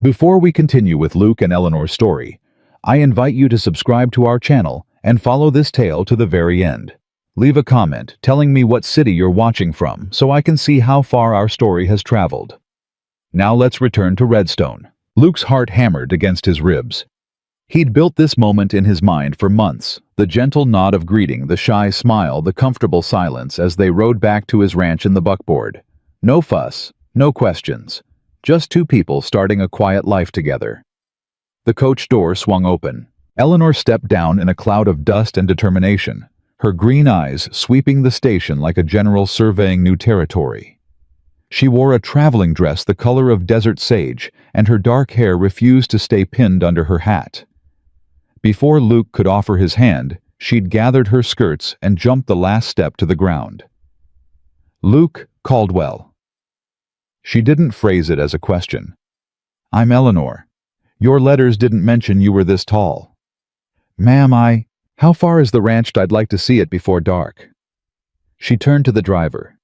Before we continue with Luke and Eleanor's story, I invite you to subscribe to our channel and follow this tale to the very end. Leave a comment telling me what city you're watching from so I can see how far our story has traveled. Now let's return to Redstone. Luke's heart hammered against his ribs. He'd built this moment in his mind for months, the gentle nod of greeting, the shy smile, the comfortable silence as they rode back to his ranch in the buckboard. No fuss, no questions. Just two people starting a quiet life together. The coach door swung open. Eleanor stepped down in a cloud of dust and determination, her green eyes sweeping the station like a general surveying new territory. She wore a traveling dress the color of desert sage, and her dark hair refused to stay pinned under her hat. Before Luke could offer his hand, she'd gathered her skirts and jumped the last step to the ground. Luke Caldwell. She didn't phrase it as a question. I'm Eleanor. Your letters didn't mention you were this tall. Ma'am, how far is the ranch? I'd like to see it before dark. She turned to the driver.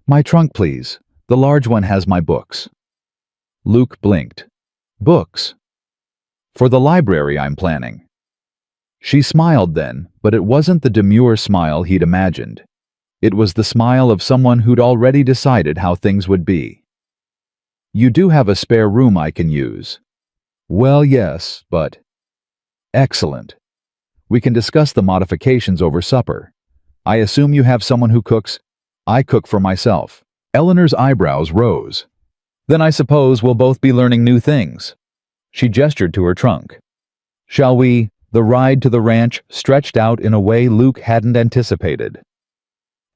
My trunk, please. The large one has my books. Luke blinked. Books? For the library I'm planning. She smiled then, but it wasn't the demure smile he'd imagined. It was the smile of someone who'd already decided how things would be. You do have a spare room I can use. Well, yes, but... Excellent. We can discuss the modifications over supper. I assume you have someone who cooks? I cook for myself. Eleanor's eyebrows rose. Then I suppose we'll both be learning new things. She gestured to her trunk. Shall we? The ride to the ranch stretched out in a way Luke hadn't anticipated.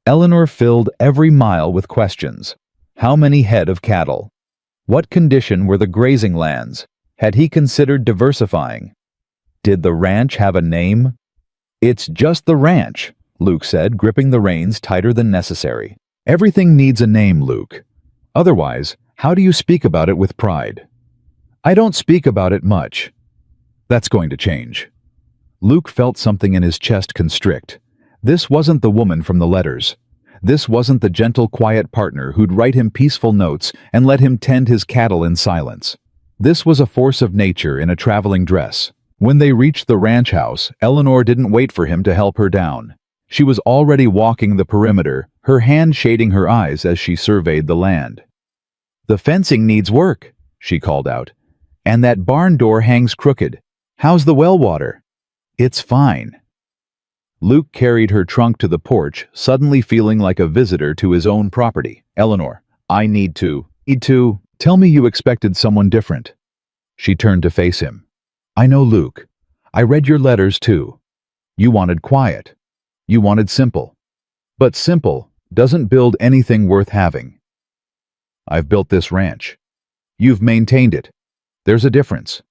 Eleanor filled every mile with questions. How many head of cattle? What condition were the grazing lands? Had he considered diversifying? Did the ranch have a name? It's just the ranch, Luke said, gripping the reins tighter than necessary. Everything needs a name, Luke. Otherwise, how do you speak about it with pride? I don't speak about it much. That's going to change. Luke felt something in his chest constrict. This wasn't the woman from the letters. This wasn't the gentle, quiet partner who'd write him peaceful notes and let him tend his cattle in silence. This was a force of nature in a traveling dress. When they reached the ranch house, Eleanor didn't wait for him to help her down. She was already walking the perimeter, her hand shading her eyes as she surveyed the land. The fencing needs work, she called out. And that barn door hangs crooked. How's the well water? It's fine. Luke carried her trunk to the porch, suddenly feeling like a visitor to his own property. Eleanor, I need to. Tell me you expected someone different. She turned to face him. I know, Luke. I read your letters too. You wanted quiet. You wanted simple. But simple doesn't build anything worth having. I've built this ranch. You've maintained it. There's a difference.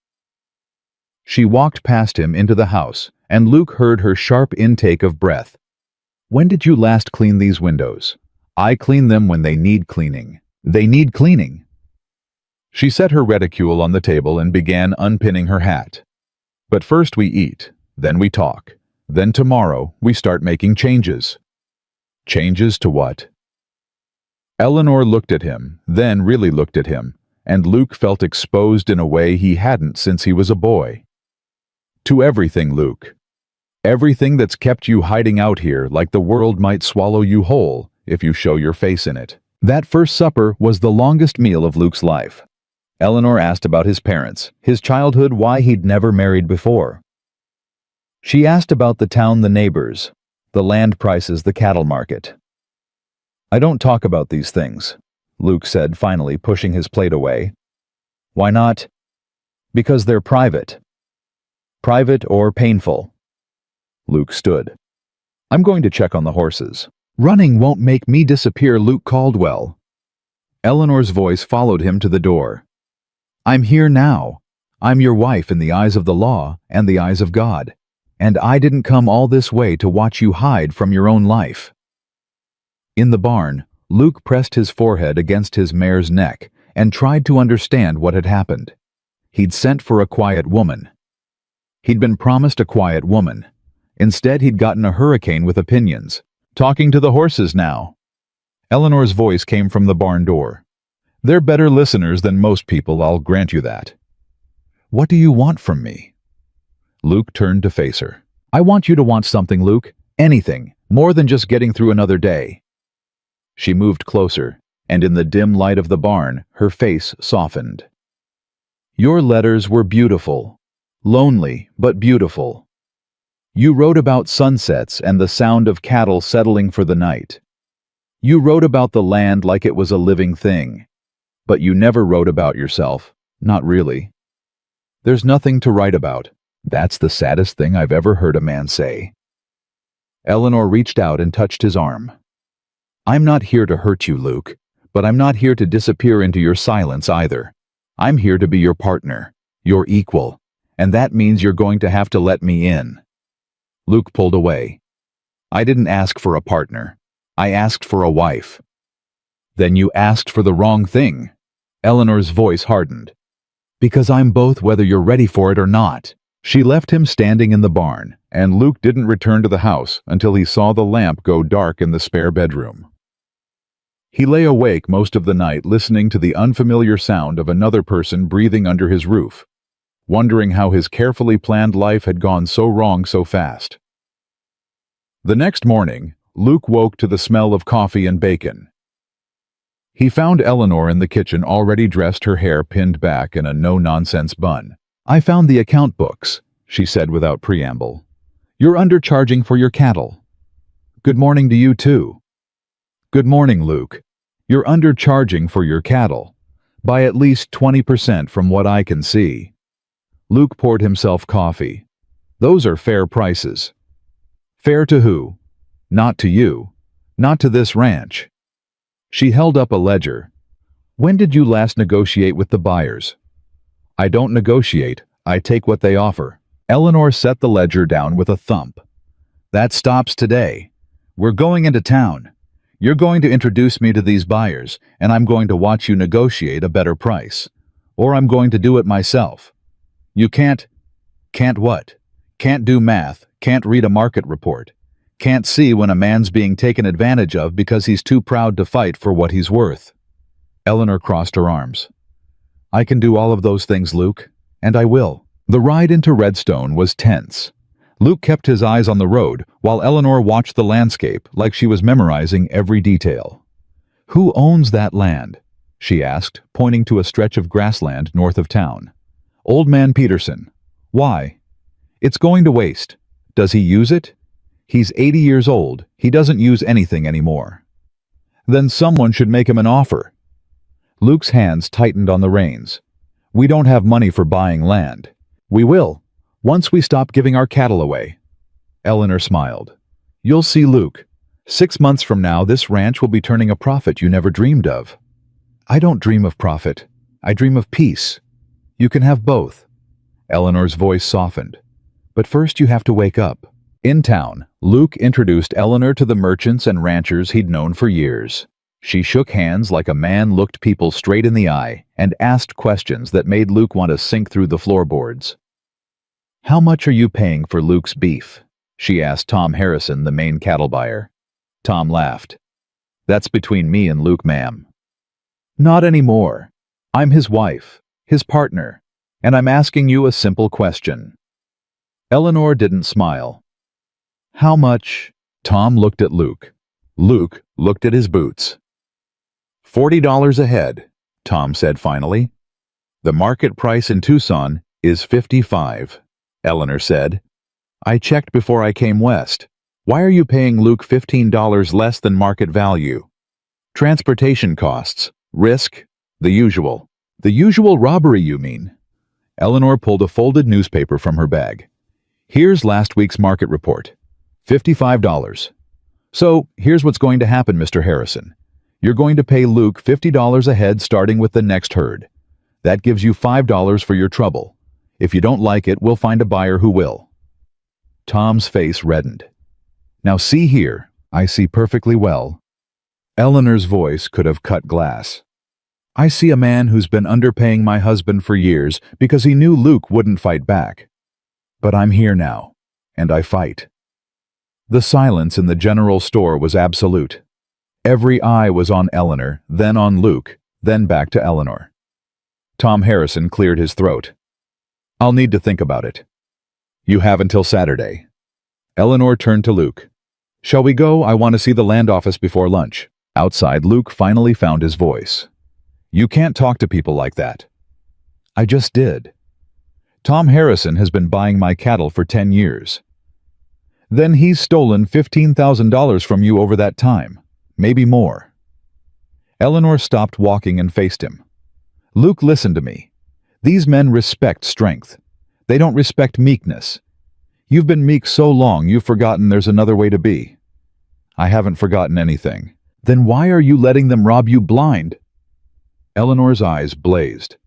She walked past him into the house, and Luke heard her sharp intake of breath. When did you last clean these windows? I clean them when they need cleaning. They need cleaning. She set her reticule on the table and began unpinning her hat. But first we eat, then we talk. Then tomorrow we start making changes. Changes to what? Eleanor looked at him, then really looked at him, and Luke felt exposed in a way he hadn't since he was a boy. To everything, Luke. Everything that's kept you hiding out here like the world might swallow you whole if you show your face in it. That first supper was the longest meal of Luke's life. Eleanor asked about his parents, his childhood, why he'd never married before. She asked about the town, the neighbors, the land prices, the cattle market. I don't talk about these things, Luke said, finally pushing his plate away. Why not? Because they're private. Private or painful. Luke stood. I'm going to check on the horses. Running won't make me disappear, Luke Caldwell. Eleanor's voice followed him to the door. I'm here now. I'm your wife in the eyes of the law and the eyes of God. And I didn't come all this way to watch you hide from your own life. In the barn, Luke pressed his forehead against his mare's neck and tried to understand what had happened. He'd sent for a quiet woman. He'd been promised a quiet woman. Instead, he'd gotten a hurricane with opinions. Talking to the horses now. Eleanor's voice came from the barn door. They're better listeners than most people, I'll grant you that. What do you want from me? Luke turned to face her. I want you to want something, Luke. Anything. More than just getting through another day. She moved closer, and in the dim light of the barn, her face softened. Your letters were beautiful. Lonely, but beautiful. You wrote about sunsets and the sound of cattle settling for the night. You wrote about the land like it was a living thing. But you never wrote about yourself. Not really. There's nothing to write about. That's the saddest thing I've ever heard a man say. Eleanor reached out and touched his arm. I'm not here to hurt you, Luke, but I'm not here to disappear into your silence either. I'm here to be your partner, your equal, and that means you're going to have to let me in. Luke pulled away. I didn't ask for a partner. I asked for a wife. Then you asked for the wrong thing. Eleanor's voice hardened. Because I'm both whether you're ready for it or not. She left him standing in the barn, and Luke didn't return to the house until he saw the lamp go dark in the spare bedroom. He lay awake most of the night listening to the unfamiliar sound of another person breathing under his roof, wondering how his carefully planned life had gone so wrong so fast. The next morning, Luke woke to the smell of coffee and bacon. He found Eleanor in the kitchen already dressed, her hair pinned back in a no-nonsense bun. I found the account books, she said without preamble. You're undercharging for your cattle. Good morning to you too. Good morning, Luke. You're undercharging for your cattle. By at least 20% from what I can see. Luke poured himself coffee. Those are fair prices. Fair to who? Not to you. Not to this ranch. She held up a ledger. When did you last negotiate with the buyers? I don't negotiate. I take what they offer. Eleanor set the ledger down with a thump. That stops today. We're going into town. You're going to introduce me to these buyers, and I'm going to watch you negotiate a better price. Or I'm going to do it myself. You can't what? Can't do math, can't read a market report. Can't see when a man's being taken advantage of because he's too proud to fight for what he's worth. Eleanor crossed her arms. I can do all of those things, Luke, and I will. The ride into Redstone was tense. Luke kept his eyes on the road while Eleanor watched the landscape like she was memorizing every detail. Who owns that land? She asked, pointing to a stretch of grassland north of town. Old Man Peterson. Why? It's going to waste. Does he use it? He's 80 years old. He doesn't use anything anymore. Then someone should make him an offer. Luke's hands tightened on the reins. We don't have money for buying land. We will, once we stop giving our cattle away. Eleanor smiled. You'll see, Luke. 6 months from now, this ranch will be turning a profit you never dreamed of. I don't dream of profit. I dream of peace. You can have both. Eleanor's voice softened. But first you have to wake up. In town, Luke introduced Eleanor to the merchants and ranchers he'd known for years. She shook hands like a man looked people straight in the eye and asked questions that made Luke want to sink through the floorboards. How much are you paying for Luke's beef? She asked Tom Harrison, the main cattle buyer. Tom laughed. That's between me and Luke, ma'am. Not anymore. I'm his wife, his partner, and I'm asking you a simple question. Eleanor didn't smile. How much? Tom looked at Luke. Luke looked at his boots. $40 a head, Tom said finally. The market price in Tucson is $55, Eleanor said. I checked before I came west. Why are you paying Luke $15 less than market value? Transportation costs, risk, the usual. The usual robbery, you mean? Eleanor pulled a folded newspaper from her bag. Here's last week's market report. $55. So, here's what's going to happen, Mr. Harrison. You're going to pay Luke $50 a head starting with the next herd. That gives you $5 for your trouble. If you don't like it, we'll find a buyer who will. Tom's face reddened. Now see here, I see perfectly well. Eleanor's voice could have cut glass. I see a man who's been underpaying my husband for years because he knew Luke wouldn't fight back. But I'm here now, and I fight. The silence in the general store was absolute. Every eye was on Eleanor, then on Luke, then back to Eleanor. Tom Harrison cleared his throat. I'll need to think about it. You have until Saturday. Eleanor turned to Luke. Shall we go? I want to see the land office before lunch. Outside, Luke finally found his voice. You can't talk to people like that. I just did. Tom Harrison has been buying my cattle for 10 years. Then he's stolen $15,000 from you over that time, maybe more. Eleanor stopped walking and faced him. Luke, listen to me. These men respect strength. They don't respect meekness. You've been meek so long you've forgotten there's another way to be. I haven't forgotten anything. Then why are you letting them rob you blind? Eleanor's eyes blazed.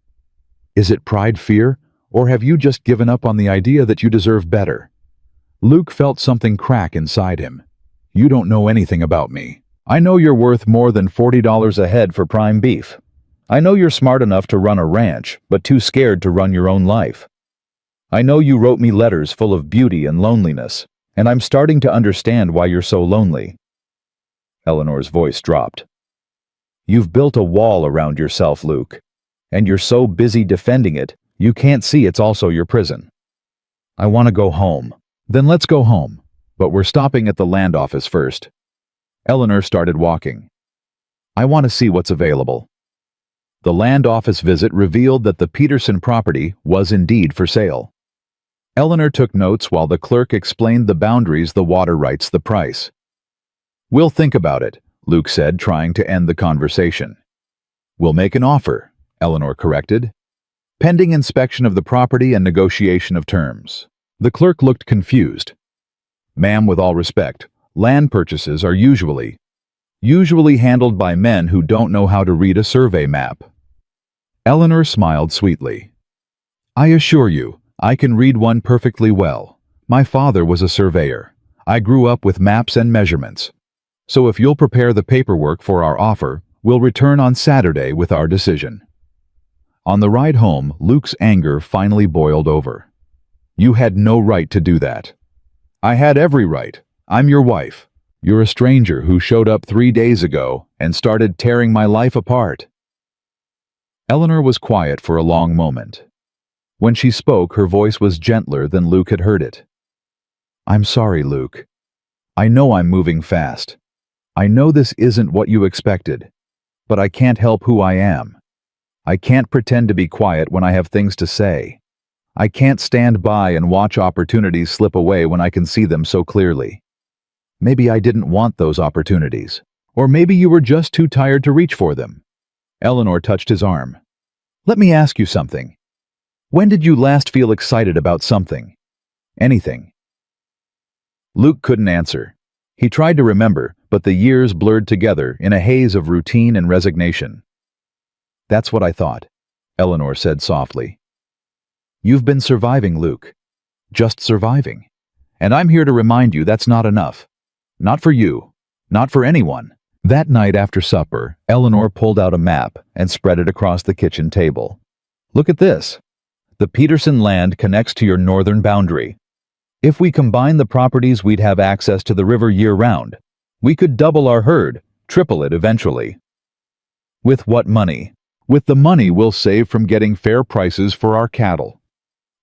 Is it pride, fear, or have you just given up on the idea that you deserve better? Luke felt something crack inside him. You don't know anything about me. I know you're worth more than $40 a head for prime beef. I know you're smart enough to run a ranch, but too scared to run your own life. I know you wrote me letters full of beauty and loneliness, and I'm starting to understand why you're so lonely. Eleanor's voice dropped. You've built a wall around yourself, Luke, and you're so busy defending it, you can't see it's also your prison. I want to go home. Then let's go home, but we're stopping at the land office first. Eleanor started walking. I want to see what's available. The land office visit revealed that the Peterson property was indeed for sale. Eleanor took notes while the clerk explained the boundaries, the water rights, the price. We'll think about it, Luke said, trying to end the conversation. We'll make an offer, Eleanor corrected. Pending inspection of the property and negotiation of terms. The clerk looked confused. Ma'am, with all respect, land purchases are usually handled by men who don't know how to read a survey map. Eleanor smiled sweetly. I assure you, I can read one perfectly well. My father was a surveyor. I grew up with maps and measurements. So if you'll prepare the paperwork for our offer, we'll return on Saturday with our decision. On the ride home, Luke's anger finally boiled over. You had no right to do that. I had every right. I'm your wife. You're a stranger who showed up 3 days ago and started tearing my life apart. Eleanor was quiet for a long moment. When she spoke, her voice was gentler than Luke had heard it. I'm sorry, Luke. I know I'm moving fast. I know this isn't what you expected, but I can't help who I am. I can't pretend to be quiet when I have things to say. I can't stand by and watch opportunities slip away when I can see them so clearly. Maybe I didn't want those opportunities, or maybe you were just too tired to reach for them. Eleanor touched his arm. Let me ask you something. When did you last feel excited about something? Anything? Luke couldn't answer. He tried to remember, but the years blurred together in a haze of routine and resignation. That's what I thought, Eleanor said softly. You've been surviving, Luke. Just surviving. And I'm here to remind you that's not enough. Not for you. Not for anyone. That night after supper, Eleanor pulled out a map and spread it across the kitchen table. Look at this. The Peterson land connects to your northern boundary. If we combine the properties, we'd have access to the river year-round. We could double our herd, triple it eventually. With what money? With the money we'll save from getting fair prices for our cattle.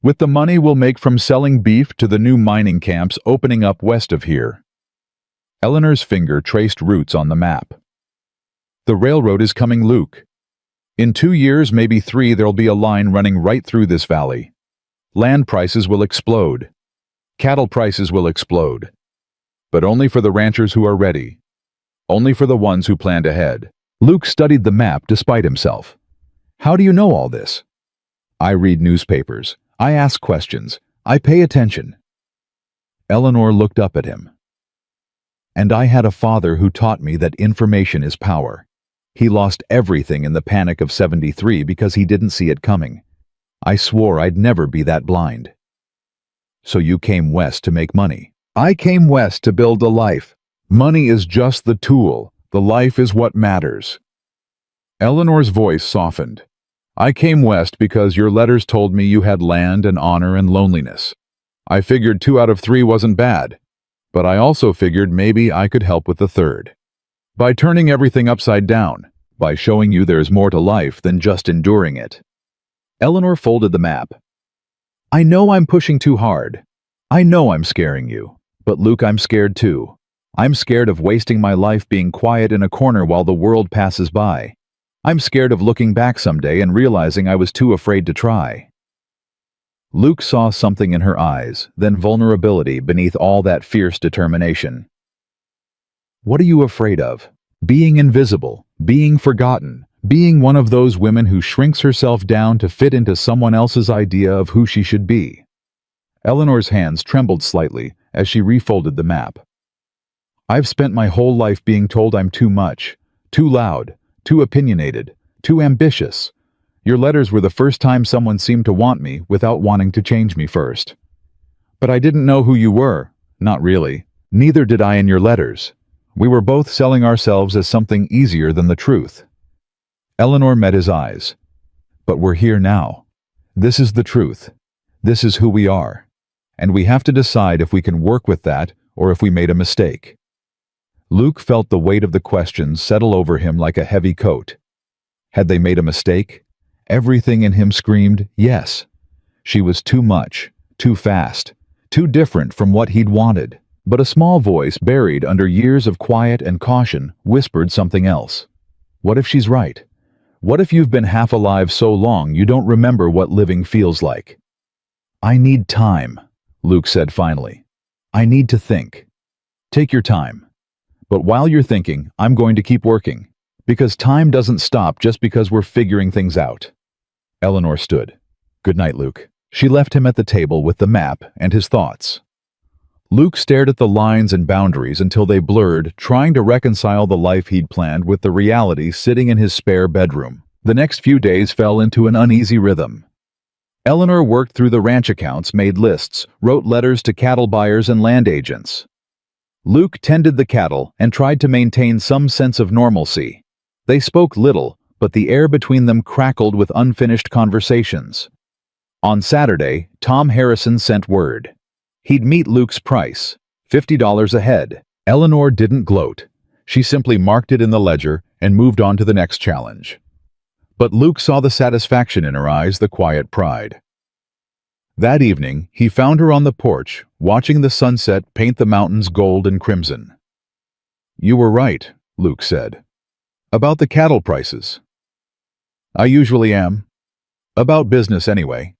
With the money we'll make from selling beef to the new mining camps opening up west of here. Eleanor's finger traced routes on the map. The railroad is coming, Luke. In 2 years, maybe 3, there'll be a line running right through this valley. Land prices will explode. Cattle prices will explode. But only for the ranchers who are ready. Only for the ones who planned ahead. Luke studied the map despite himself. How do you know all this? I read newspapers. I ask questions. I pay attention. Eleanor looked up at him. And I had a father who taught me that information is power. He lost everything in the panic of '73 because he didn't see it coming. I swore I'd never be that blind. So you came west to make money. I came west to build a life. Money is just the tool. The life is what matters. Eleanor's voice softened. I came west because your letters told me you had land and honor and loneliness. I figured 2 out of 3 wasn't bad, but I also figured maybe I could help with the third. By turning everything upside down, by showing you there's more to life than just enduring it. Eleanor folded the map. I know I'm pushing too hard. I know I'm scaring you. But Luke, I'm scared too. I'm scared of wasting my life being quiet in a corner while the world passes by. I'm scared of looking back someday and realizing I was too afraid to try. Luke saw something in her eyes, then vulnerability beneath all that fierce determination. What are you afraid of? Being invisible, being forgotten, being one of those women who shrinks herself down to fit into someone else's idea of who she should be. Eleanor's hands trembled slightly as she refolded the map. I've spent my whole life being told I'm too much, too loud, too opinionated, too ambitious. Your letters were the first time someone seemed to want me without wanting to change me first. But I didn't know who you were, not really. Neither did I in your letters. We were both selling ourselves as something easier than the truth. Eleanor met his eyes. But we're here now. This is the truth. This is who we are. And we have to decide if we can work with that or if we made a mistake. Luke felt the weight of the questions settle over him like a heavy coat. Had they made a mistake? Everything in him screamed, yes. She was too much, too fast, too different from what he'd wanted. But a small voice buried under years of quiet and caution whispered something else. What if she's right? What if you've been half alive so long you don't remember what living feels like? I need time, Luke said finally. I need to think. Take your time. But while you're thinking, I'm going to keep working. Because time doesn't stop just because we're figuring things out. Eleanor stood. Good night, Luke. She left him at the table with the map and his thoughts. Luke stared at the lines and boundaries until they blurred, trying to reconcile the life he'd planned with the reality sitting in his spare bedroom. The next few days fell into an uneasy rhythm. Eleanor worked through the ranch accounts, made lists, wrote letters to cattle buyers and land agents. Luke tended the cattle and tried to maintain some sense of normalcy. They spoke little, but the air between them crackled with unfinished conversations. On Saturday, Tom Harrison sent word. He'd meet Luke's price, $50 a head. Eleanor didn't gloat. She simply marked it in the ledger and moved on to the next challenge. But Luke saw the satisfaction in her eyes, the quiet pride. That evening, he found her on the porch, watching the sunset paint the mountains gold and crimson. You were right, Luke said. About the cattle prices. I usually am. About business anyway.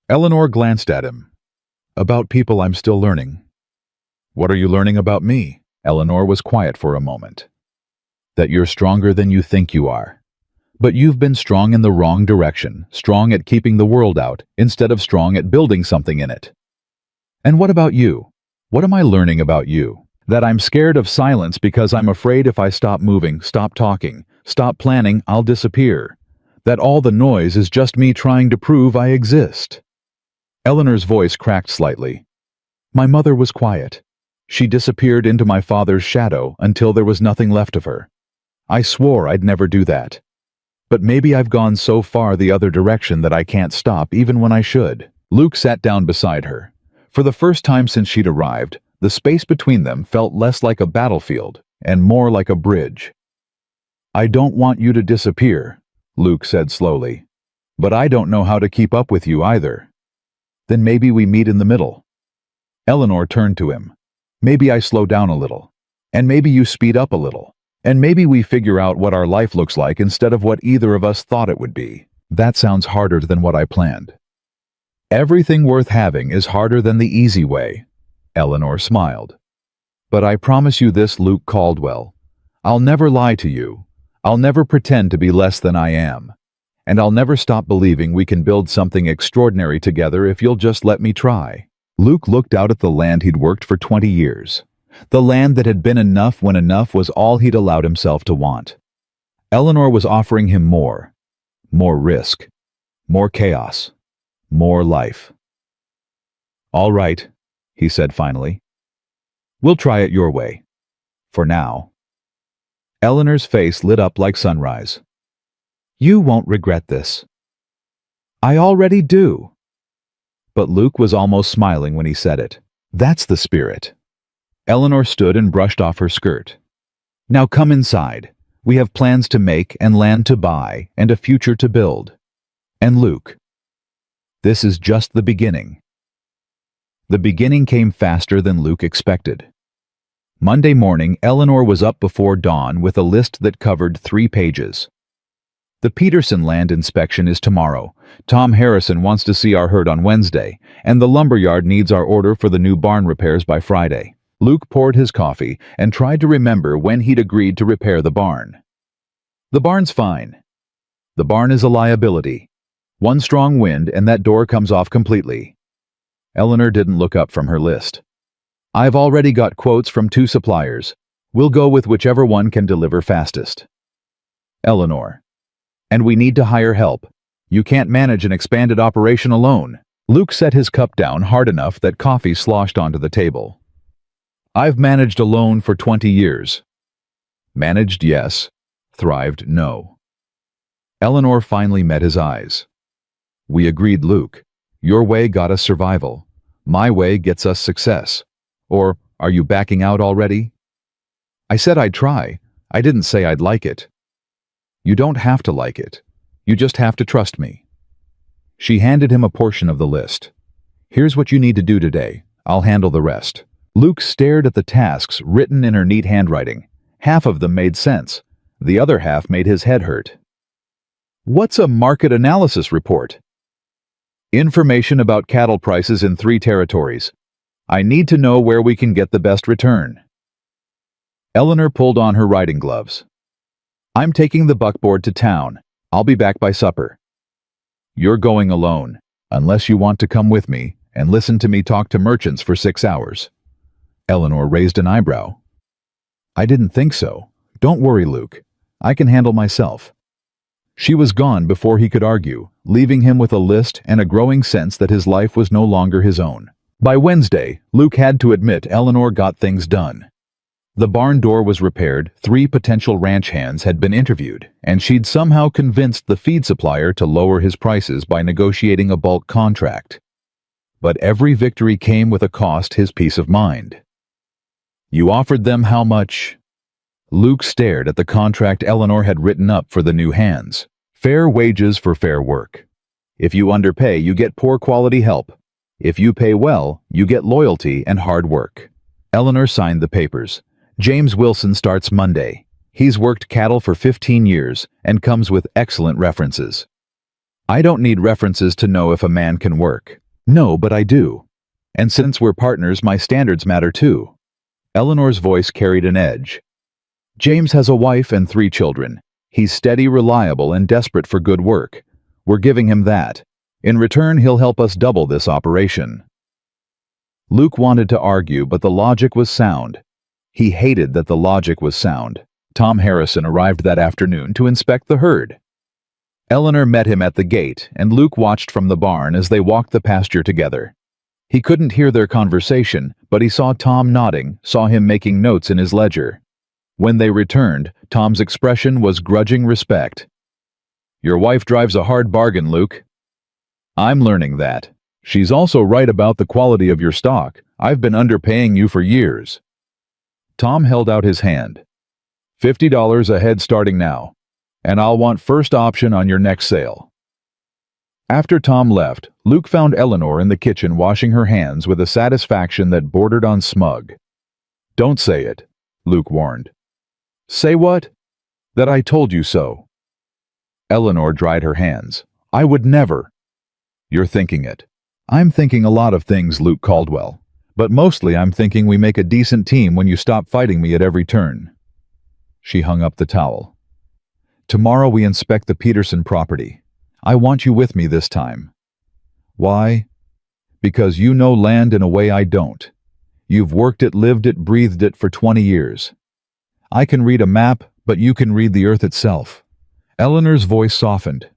Eleanor glanced at him. About people I'm still learning. What are you learning about me? Eleanor was quiet for a moment. That you're stronger than you think you are. But you've been strong in the wrong direction, strong at keeping the world out, instead of strong at building something in it. And what about you? What am I learning about you? That I'm scared of silence because I'm afraid if I stop moving, stop talking, stop planning, I'll disappear. That all the noise is just me trying to prove I exist. Eleanor's voice cracked slightly. My mother was quiet. She disappeared into my father's shadow until there was nothing left of her. I swore I'd never do that. But maybe I've gone so far the other direction that I can't stop even when I should. Luke sat down beside her. For the first time since she'd arrived, the space between them felt less like a battlefield and more like a bridge. I don't want you to disappear, Luke said slowly. But I don't know how to keep up with you either. Then maybe we meet in the middle. Eleanor turned to him. Maybe I slow down a little. And maybe you speed up a little. And maybe we figure out what our life looks like instead of what either of us thought it would be. That sounds harder than what I planned. Everything worth having is harder than the easy way. Eleanor smiled. But I promise you this, Luke Caldwell. I'll never lie to you. I'll never pretend to be less than I am. And I'll never stop believing we can build something extraordinary together if you'll just let me try. Luke looked out at the land he'd worked for 20 years. The land that had been enough when enough was all he'd allowed himself to want. Eleanor was offering him more. More risk. More chaos. More life. All right, he said finally. We'll try it your way. For now. Eleanor's face lit up like sunrise. You won't regret this. I already do. But Luke was almost smiling when he said it. That's the spirit. Eleanor stood and brushed off her skirt. Now come inside. We have plans to make and land to buy and a future to build. And Luke. This is just the beginning. The beginning came faster than Luke expected. Monday morning, Eleanor was up before dawn with a list that covered 3 pages. The Peterson land inspection is tomorrow. Tom Harrison wants to see our herd on Wednesday, and the lumberyard needs our order for the new barn repairs by Friday. Luke poured his coffee and tried to remember when he'd agreed to repair the barn. The barn's fine. The barn is a liability. One strong wind and that door comes off completely. Eleanor didn't look up from her list. I've already got quotes from 2 suppliers. We'll go with whichever one can deliver fastest. Eleanor. And we need to hire help. You can't manage an expanded operation alone. Luke set his cup down hard enough that coffee sloshed onto the table. I've managed alone for 20 years. Managed, yes. Thrived, no. Eleanor finally met his eyes. We agreed, Luke. Your way got us survival. My way gets us success. Or, are you backing out already? I said I'd try. I didn't say I'd like it. You don't have to like it. You just have to trust me. She handed him a portion of the list. Here's what you need to do today. I'll handle the rest. Luke stared at the tasks written in her neat handwriting. Half of them made sense. The other half made his head hurt. What's a market analysis report? Information about cattle prices in 3 territories. I need to know where we can get the best return. Eleanor pulled on her riding gloves. I'm taking the buckboard to town. I'll be back by supper. You're going alone, unless you want to come with me and listen to me talk to merchants for 6 hours. Eleanor raised an eyebrow. I didn't think so. Don't worry, Luke. I can handle myself. She was gone before he could argue, leaving him with a list and a growing sense that his life was no longer his own. By Wednesday, Luke had to admit Eleanor got things done. The barn door was repaired, 3 potential ranch hands had been interviewed, and she'd somehow convinced the feed supplier to lower his prices by negotiating a bulk contract. But every victory came with a cost: his peace of mind. You offered them how much? Luke stared at the contract Eleanor had written up for the new hands. Fair wages for fair work. If you underpay, you get poor quality help. If you pay well, you get loyalty and hard work. Eleanor signed the papers. James Wilson starts Monday. He's worked cattle for 15 years and comes with excellent references. I don't need references to know if a man can work. No, but I do. And since we're partners, my standards matter too. Eleanor's voice carried an edge. James has a wife and 3 children. He's steady, reliable, and desperate for good work. We're giving him that. In return, he'll help us double this operation. Luke wanted to argue, but the logic was sound. He hated that the logic was sound. Tom Harrison arrived that afternoon to inspect the herd. Eleanor met him at the gate, and Luke watched from the barn as they walked the pasture together. He couldn't hear their conversation, but he saw Tom nodding, saw him making notes in his ledger. When they returned, Tom's expression was grudging respect. Your wife drives a hard bargain, Luke. I'm learning that. She's also right about the quality of your stock. I've been underpaying you for years. Tom held out his hand. $50 a head starting now, and I'll want first option on your next sale. After Tom left, Luke found Eleanor in the kitchen washing her hands with a satisfaction that bordered on smug. Don't say it, Luke warned. Say what? That I told you so. Eleanor dried her hands. I would never. You're thinking it. I'm thinking a lot of things, Luke Caldwell. But mostly I'm thinking we make a decent team when you stop fighting me at every turn. She hung up the towel. Tomorrow we inspect the Peterson property. I want you with me this time. Why? Because you know land in a way I don't. You've worked it, lived it, breathed it for 20 years. I can read a map, but you can read the earth itself. Eleanor's voice softened.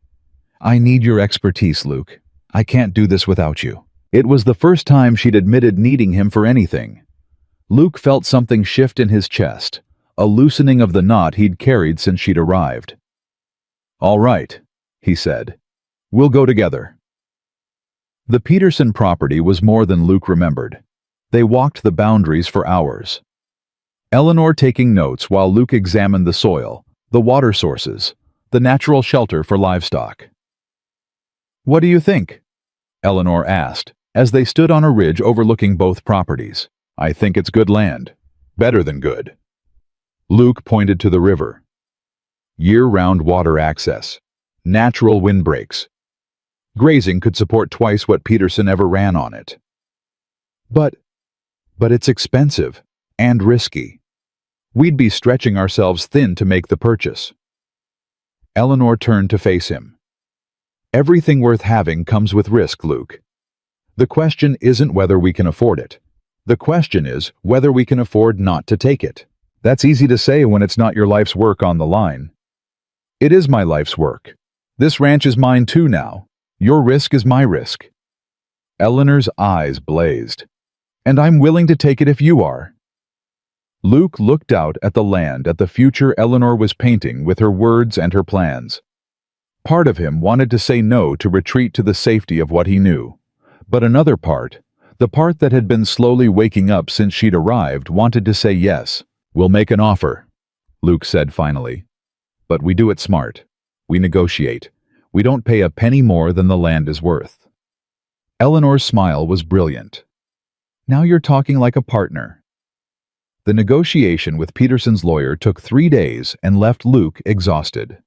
I need your expertise, Luke. I can't do this without you. It was the first time she'd admitted needing him for anything. Luke felt something shift in his chest, a loosening of the knot he'd carried since she'd arrived. All right, he said. We'll go together. The Peterson property was more than Luke remembered. They walked the boundaries for hours. Eleanor taking notes while Luke examined the soil, the water sources, the natural shelter for livestock. What do you think? Eleanor asked, as they stood on a ridge overlooking both properties. I think it's good land. Better than good. Luke pointed to the river. Year-round water access. Natural windbreaks. Grazing could support twice what Peterson ever ran on it. But it's expensive and risky. We'd be stretching ourselves thin to make the purchase. Eleanor turned to face him. Everything worth having comes with risk, Luke. The question isn't whether we can afford it. The question is whether we can afford not to take it. That's easy to say when it's not your life's work on the line. It is my life's work. This ranch is mine too now. Your risk is my risk. Eleanor's eyes blazed. And I'm willing to take it if you are. Luke looked out at the land, at the future Eleanor was painting with her words and her plans. Part of him wanted to say no, to retreat to the safety of what he knew. But another part, the part that had been slowly waking up since she'd arrived, wanted to say yes. We'll make an offer, Luke said finally. But we do it smart. We negotiate. We don't pay a penny more than the land is worth. Eleanor's smile was brilliant. Now you're talking like a partner. The negotiation with Peterson's lawyer took 3 days and left Luke exhausted.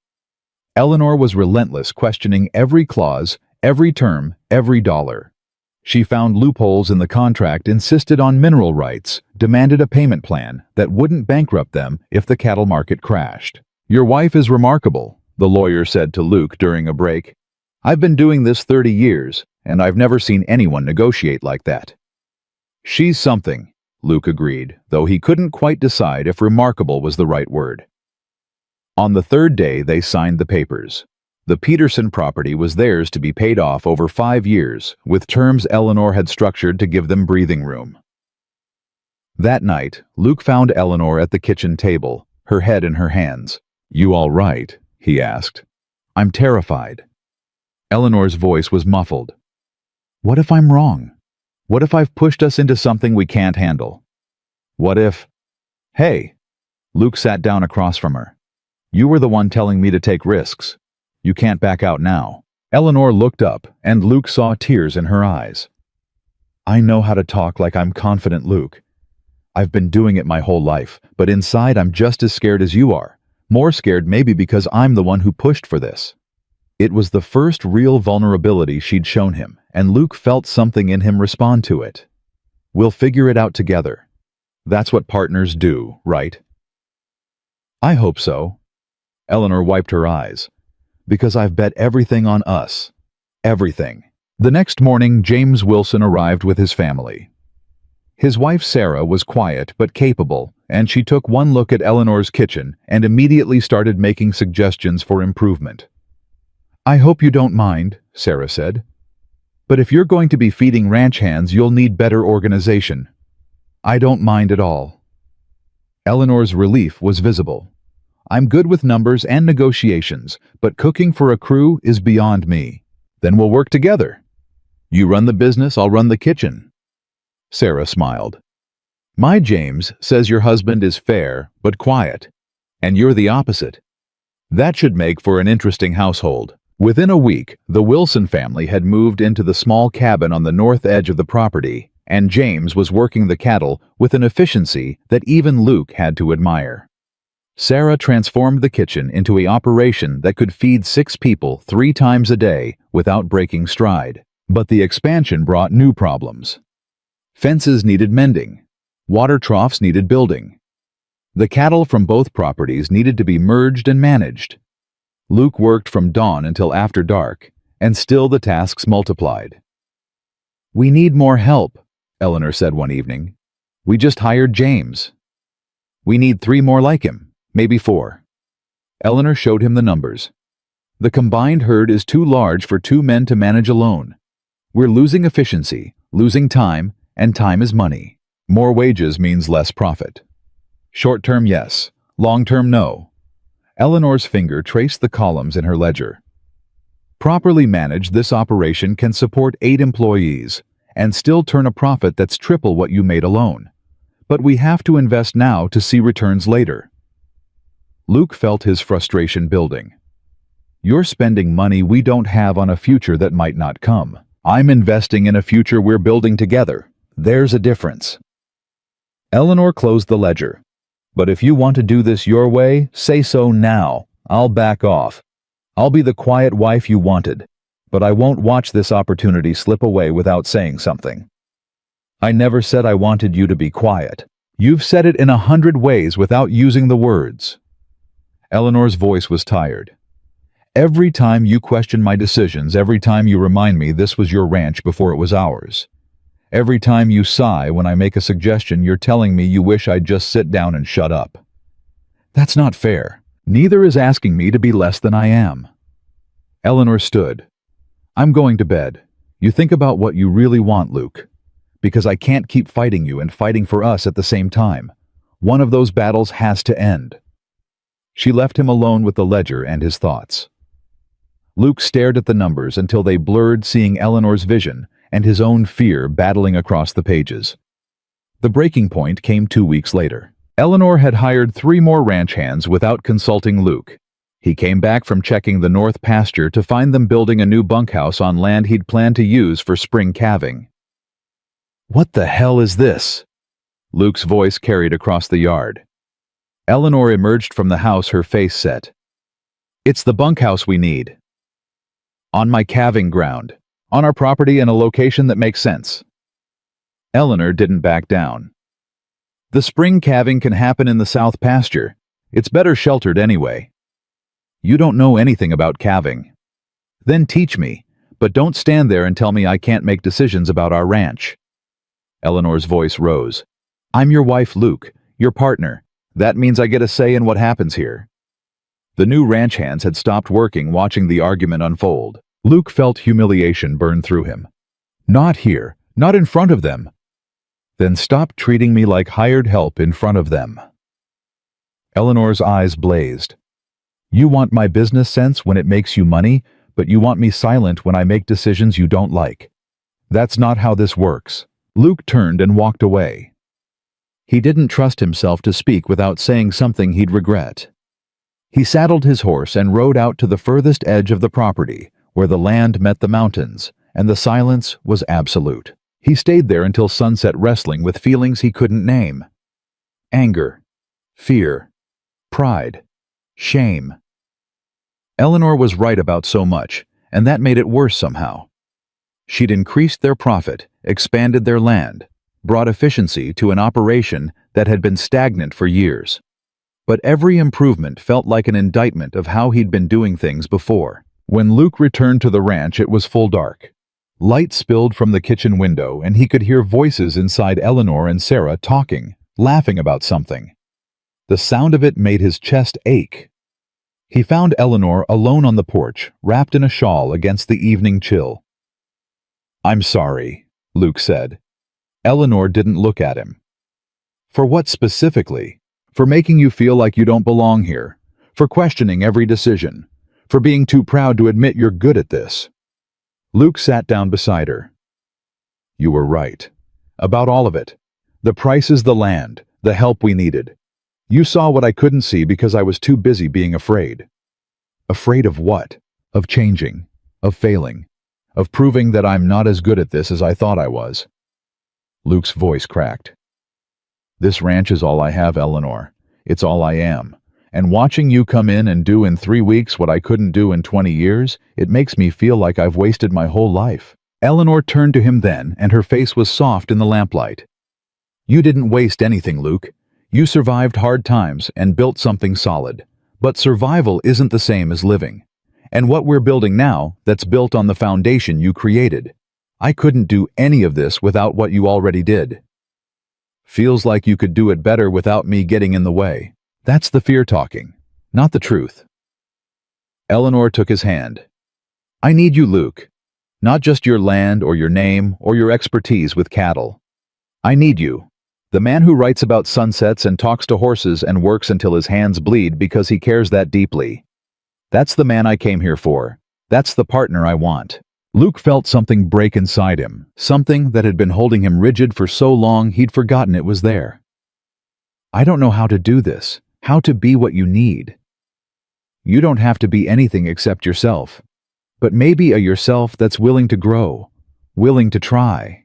Eleanor was relentless, questioning every clause, every term, every dollar. She found loopholes in the contract, insisted on mineral rights, demanded a payment plan that wouldn't bankrupt them if the cattle market crashed. Your wife is remarkable, the lawyer said to Luke during a break. I've been doing this 30 years, and I've never seen anyone negotiate like that. She's something, Luke agreed, though he couldn't quite decide if remarkable was the right word. On the 3rd day, they signed the papers. The Peterson property was theirs to be paid off over 5 years, with terms Eleanor had structured to give them breathing room. That night, Luke found Eleanor at the kitchen table, her head in her hands. You all right? He asked. I'm terrified. Eleanor's voice was muffled. What if I'm wrong? What if I've pushed us into something we can't handle? What if... Hey! Luke sat down across from her. You were the one telling me to take risks. You can't back out now. Eleanor looked up, and Luke saw tears in her eyes. I know how to talk like I'm confident, Luke. I've been doing it my whole life, but inside I'm just as scared as you are. More scared maybe because I'm the one who pushed for this. It was the first real vulnerability she'd shown him, and Luke felt something in him respond to it. We'll figure it out together. That's what partners do, right? I hope so. Eleanor wiped her eyes. Because I've bet everything on us. Everything. The next morning, James Wilson arrived with his family. His wife Sarah was quiet but capable, and she took one look at Eleanor's kitchen and immediately started making suggestions for improvement. I hope you don't mind, Sarah said. But if you're going to be feeding ranch hands, you'll need better organization. I don't mind at all. Eleanor's relief was visible. I'm good with numbers and negotiations, but cooking for a crew is beyond me. Then we'll work together. You run the business, I'll run the kitchen. Sarah smiled. My James says your husband is fair but quiet, and you're the opposite. That should make for an interesting household. Within a week, the Wilson family had moved into the small cabin on the north edge of the property, and James was working the cattle with an efficiency that even Luke had to admire. Sarah transformed the kitchen into an operation that could feed 6 people 3 times a day without breaking stride. But the expansion brought new problems. Fences needed mending. Water troughs needed building. The cattle from both properties needed to be merged and managed. Luke worked from dawn until after dark, and still the tasks multiplied. We need more help, Eleanor said one evening. We just hired James. We need 3 more like him. Maybe 4. Eleanor showed him the numbers. The combined herd is too large for 2 men to manage alone. We're losing efficiency, losing time, and time is money. More wages means less profit. Short-term, yes. Long-term, no. Eleanor's finger traced the columns in her ledger. Properly managed, this operation can support 8 employees and still turn a profit that's triple what you made alone. But we have to invest now to see returns later. Luke felt his frustration building. You're spending money we don't have on a future that might not come. I'm investing in a future we're building together. There's a difference. Eleanor closed the ledger. But if you want to do this your way, say so now. I'll back off. I'll be the quiet wife you wanted. But I won't watch this opportunity slip away without saying something. I never said I wanted you to be quiet. You've said it in 100 ways without using the words. Eleanor's voice was tired. Every time you question my decisions, every time you remind me this was your ranch before it was ours. Every time you sigh when I make a suggestion, you're telling me you wish I'd just sit down and shut up. That's not fair. Neither is asking me to be less than I am. Eleanor stood. I'm going to bed. You think about what you really want, Luke. Because I can't keep fighting you and fighting for us at the same time. One of those battles has to end. She left him alone with the ledger and his thoughts. Luke stared at the numbers until they blurred, seeing Eleanor's vision and his own fear battling across the pages. The breaking point came 2 weeks later. Eleanor had hired 3 more ranch hands without consulting Luke. He came back from checking the north pasture to find them building a new bunkhouse on land he'd planned to use for spring calving. What the hell is this? Luke's voice carried across the yard. Eleanor emerged from the house, her face set. It's the bunkhouse we need. On my calving ground. On our property in a location that makes sense. Eleanor didn't back down. The spring calving can happen in the south pasture. It's better sheltered anyway. You don't know anything about calving. Then teach me, but don't stand there and tell me I can't make decisions about our ranch. Eleanor's voice rose. I'm your wife, Luke, your partner. That means I get a say in what happens here. The new ranch hands had stopped working, watching the argument unfold. Luke felt humiliation burn through him. Not here, not in front of them. Then stop treating me like hired help in front of them. Eleanor's eyes blazed. You want my business sense when it makes you money, but you want me silent when I make decisions you don't like. That's not how this works. Luke turned and walked away. He didn't trust himself to speak without saying something he'd regret. He saddled his horse and rode out to the furthest edge of the property, where the land met the mountains, and the silence was absolute. He stayed there until sunset, wrestling with feelings he couldn't name. Anger, fear, pride, shame. Eleanor was right about so much, and that made it worse somehow. She'd increased their profit, expanded their land, brought efficiency to an operation that had been stagnant for years. But every improvement felt like an indictment of how he'd been doing things before. When Luke returned to the ranch, it was full dark. Light spilled from the kitchen window, and he could hear voices inside, Eleanor and Sarah talking, laughing about something. The sound of it made his chest ache. He found Eleanor alone on the porch, wrapped in a shawl against the evening chill. I'm sorry, Luke said. Eleanor didn't look at him. For what specifically? For making you feel like you don't belong here, for questioning every decision, for being too proud to admit you're good at this. Luke sat down beside her. You were right. About all of it. The prices, the land, the help we needed. You saw what I couldn't see because I was too busy being afraid. Afraid of what? Of changing, of failing, of proving that I'm not as good at this as I thought I was. Luke's voice cracked. This ranch is all I have, Eleanor. It's all I am. And watching you come in and do in 3 weeks what I couldn't do in 20 years, it makes me feel like I've wasted my whole life. Eleanor turned to him then, and her face was soft in the lamplight. You didn't waste anything, Luke. You survived hard times and built something solid. But survival isn't the same as living. And what we're building now, that's built on the foundation you created. I couldn't do any of this without what you already did. Feels like you could do it better without me getting in the way. That's the fear talking, not the truth. Eleanor took his hand. I need you, Luke. Not just your land or your name or your expertise with cattle. I need you. The man who writes about sunsets and talks to horses and works until his hands bleed because he cares that deeply. That's the man I came here for. That's the partner I want. Luke felt something break inside him, something that had been holding him rigid for so long he'd forgotten it was there. I don't know how to do this, how to be what you need. You don't have to be anything except yourself, but maybe a yourself that's willing to grow, willing to try.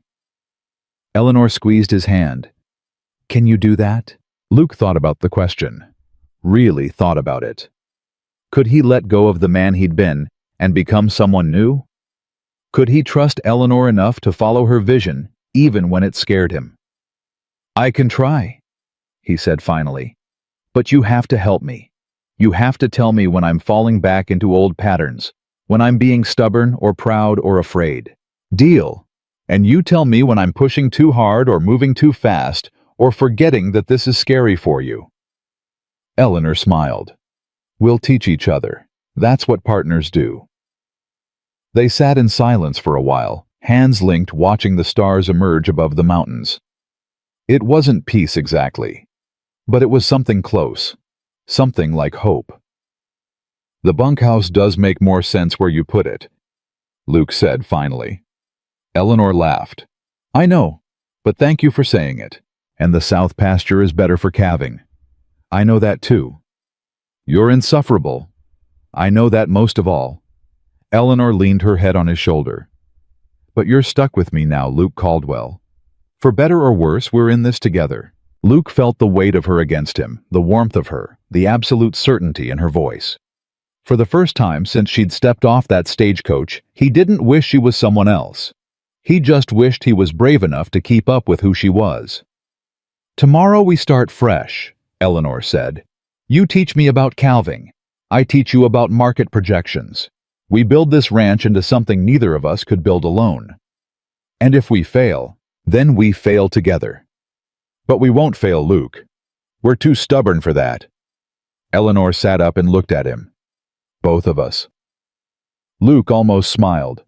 Eleanor squeezed his hand. Can you do that? Luke thought about the question. Really thought about it. Could he let go of the man he'd been and become someone new? Could he trust Eleanor enough to follow her vision, even when it scared him? I can try, he said finally. But you have to help me. You have to tell me when I'm falling back into old patterns, when I'm being stubborn or proud or afraid. Deal. And you tell me when I'm pushing too hard or moving too fast or forgetting that this is scary for you. Eleanor smiled. We'll teach each other. That's what partners do. They sat in silence for a while, hands linked, watching the stars emerge above the mountains. It wasn't peace exactly, but it was something close, something like hope. The bunkhouse does make more sense where you put it, Luke said finally. Eleanor laughed. I know, but thank you for saying it. And the south pasture is better for calving. I know that too. You're insufferable. I know that most of all. Eleanor leaned her head on his shoulder. But you're stuck with me now, Luke Caldwell. For better or worse, we're in this together. Luke felt the weight of her against him, the warmth of her, the absolute certainty in her voice. For the first time since she'd stepped off that stagecoach, he didn't wish she was someone else. He just wished he was brave enough to keep up with who she was. Tomorrow we start fresh, Eleanor said. You teach me about calving. I teach you about market projections. We build this ranch into something neither of us could build alone. And if we fail, then we fail together. But we won't fail, Luke. We're too stubborn for that. Eleanor sat up and looked at him. Both of us. Luke almost smiled.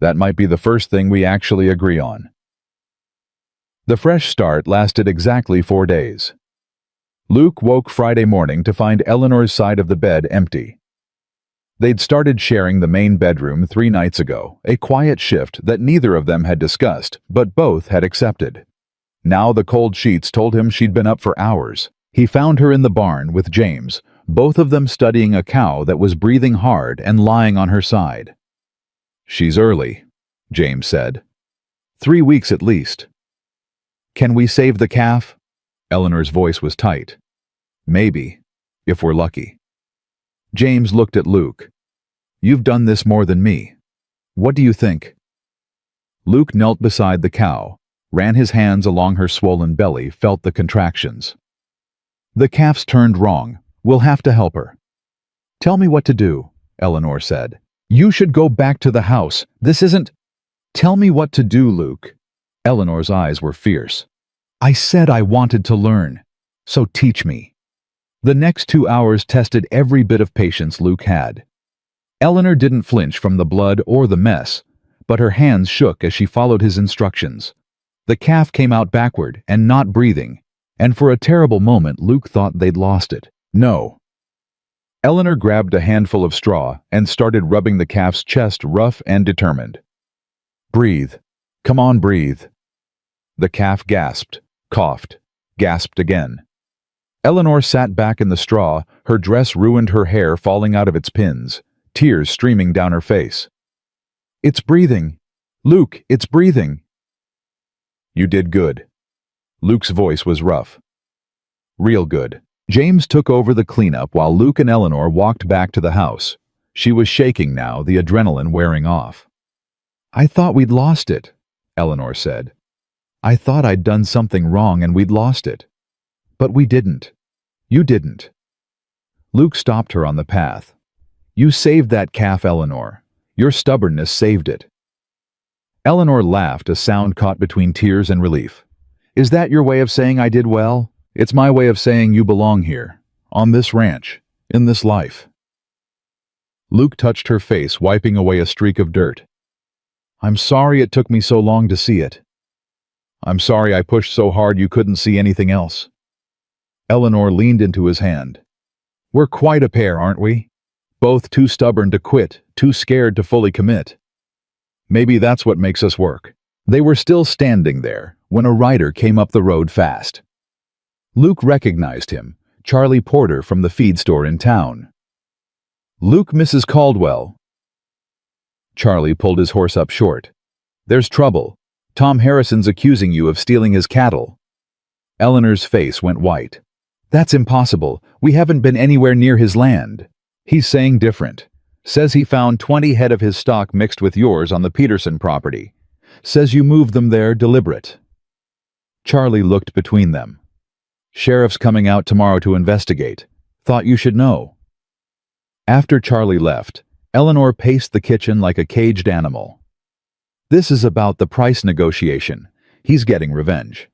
That might be the first thing we actually agree on. The fresh start lasted exactly 4 days. Luke woke Friday morning to find Eleanor's side of the bed empty. They'd started sharing the main bedroom 3 nights ago, a quiet shift that neither of them had discussed, but both had accepted. Now the cold sheets told him she'd been up for hours. He found her in the barn with James, both of them studying a cow that was breathing hard and lying on her side. She's early, James said. 3 weeks at least. Can we save the calf? Eleanor's voice was tight. Maybe, if we're lucky. James looked at Luke. You've done this more than me. What do you think? Luke knelt beside the cow, ran his hands along her swollen belly, felt the contractions. The calf's turned wrong. We'll have to help her. Tell me what to do, Eleanor said. You should go back to the house. This isn't... Tell me what to do, Luke. Eleanor's eyes were fierce. I said I wanted to learn, so teach me. The next 2 hours tested every bit of patience Luke had. Eleanor didn't flinch from the blood or the mess, but her hands shook as she followed his instructions. The calf came out backward and not breathing, and for a terrible moment Luke thought they'd lost it. No. Eleanor grabbed a handful of straw and started rubbing the calf's chest, rough and determined. Breathe. Come on, breathe. The calf gasped, coughed, gasped again. Eleanor sat back in the straw, her dress ruined, her hair falling out of its pins, tears streaming down her face. It's breathing. Luke, it's breathing. You did good. Luke's voice was rough. Real good. James took over the cleanup while Luke and Eleanor walked back to the house. She was shaking now, the adrenaline wearing off. I thought we'd lost it, Eleanor said. I thought I'd done something wrong and we'd lost it. But we didn't. You didn't. Luke stopped her on the path. You saved that calf, Eleanor. Your stubbornness saved it. Eleanor laughed, a sound caught between tears and relief. Is that your way of saying I did well? It's my way of saying you belong here, on this ranch, in this life. Luke touched her face, wiping away a streak of dirt. I'm sorry it took me so long to see it. I'm sorry I pushed so hard you couldn't see anything else. Eleanor leaned into his hand. We're quite a pair, aren't we? Both too stubborn to quit, too scared to fully commit. Maybe that's what makes us work. They were still standing there when a rider came up the road fast. Luke recognized him, Charlie Porter from the feed store in town. Luke, Mrs. Caldwell. Charlie pulled his horse up short. There's trouble. Tom Harrison's accusing you of stealing his cattle. Eleanor's face went white. That's impossible. We haven't been anywhere near his land. He's saying different. Says he found 20 head of his stock mixed with yours on the Peterson property. Says you moved them there deliberate. Charlie looked between them. Sheriff's coming out tomorrow to investigate. Thought you should know. After Charlie left, Eleanor paced the kitchen like a caged animal. This is about the price negotiation. He's getting revenge.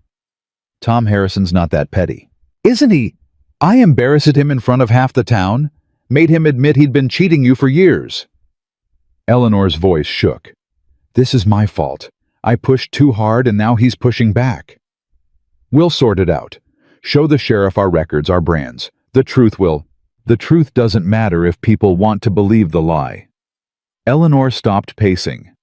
Tom Harrison's not that petty. Isn't he? I embarrassed him in front of half the town. Made him admit he'd been cheating you for years. Eleanor's voice shook. This is my fault. I pushed too hard and now he's pushing back. We'll sort it out. Show the sheriff our records, our brands. The truth doesn't matter if people want to believe the lie. Eleanor stopped pacing.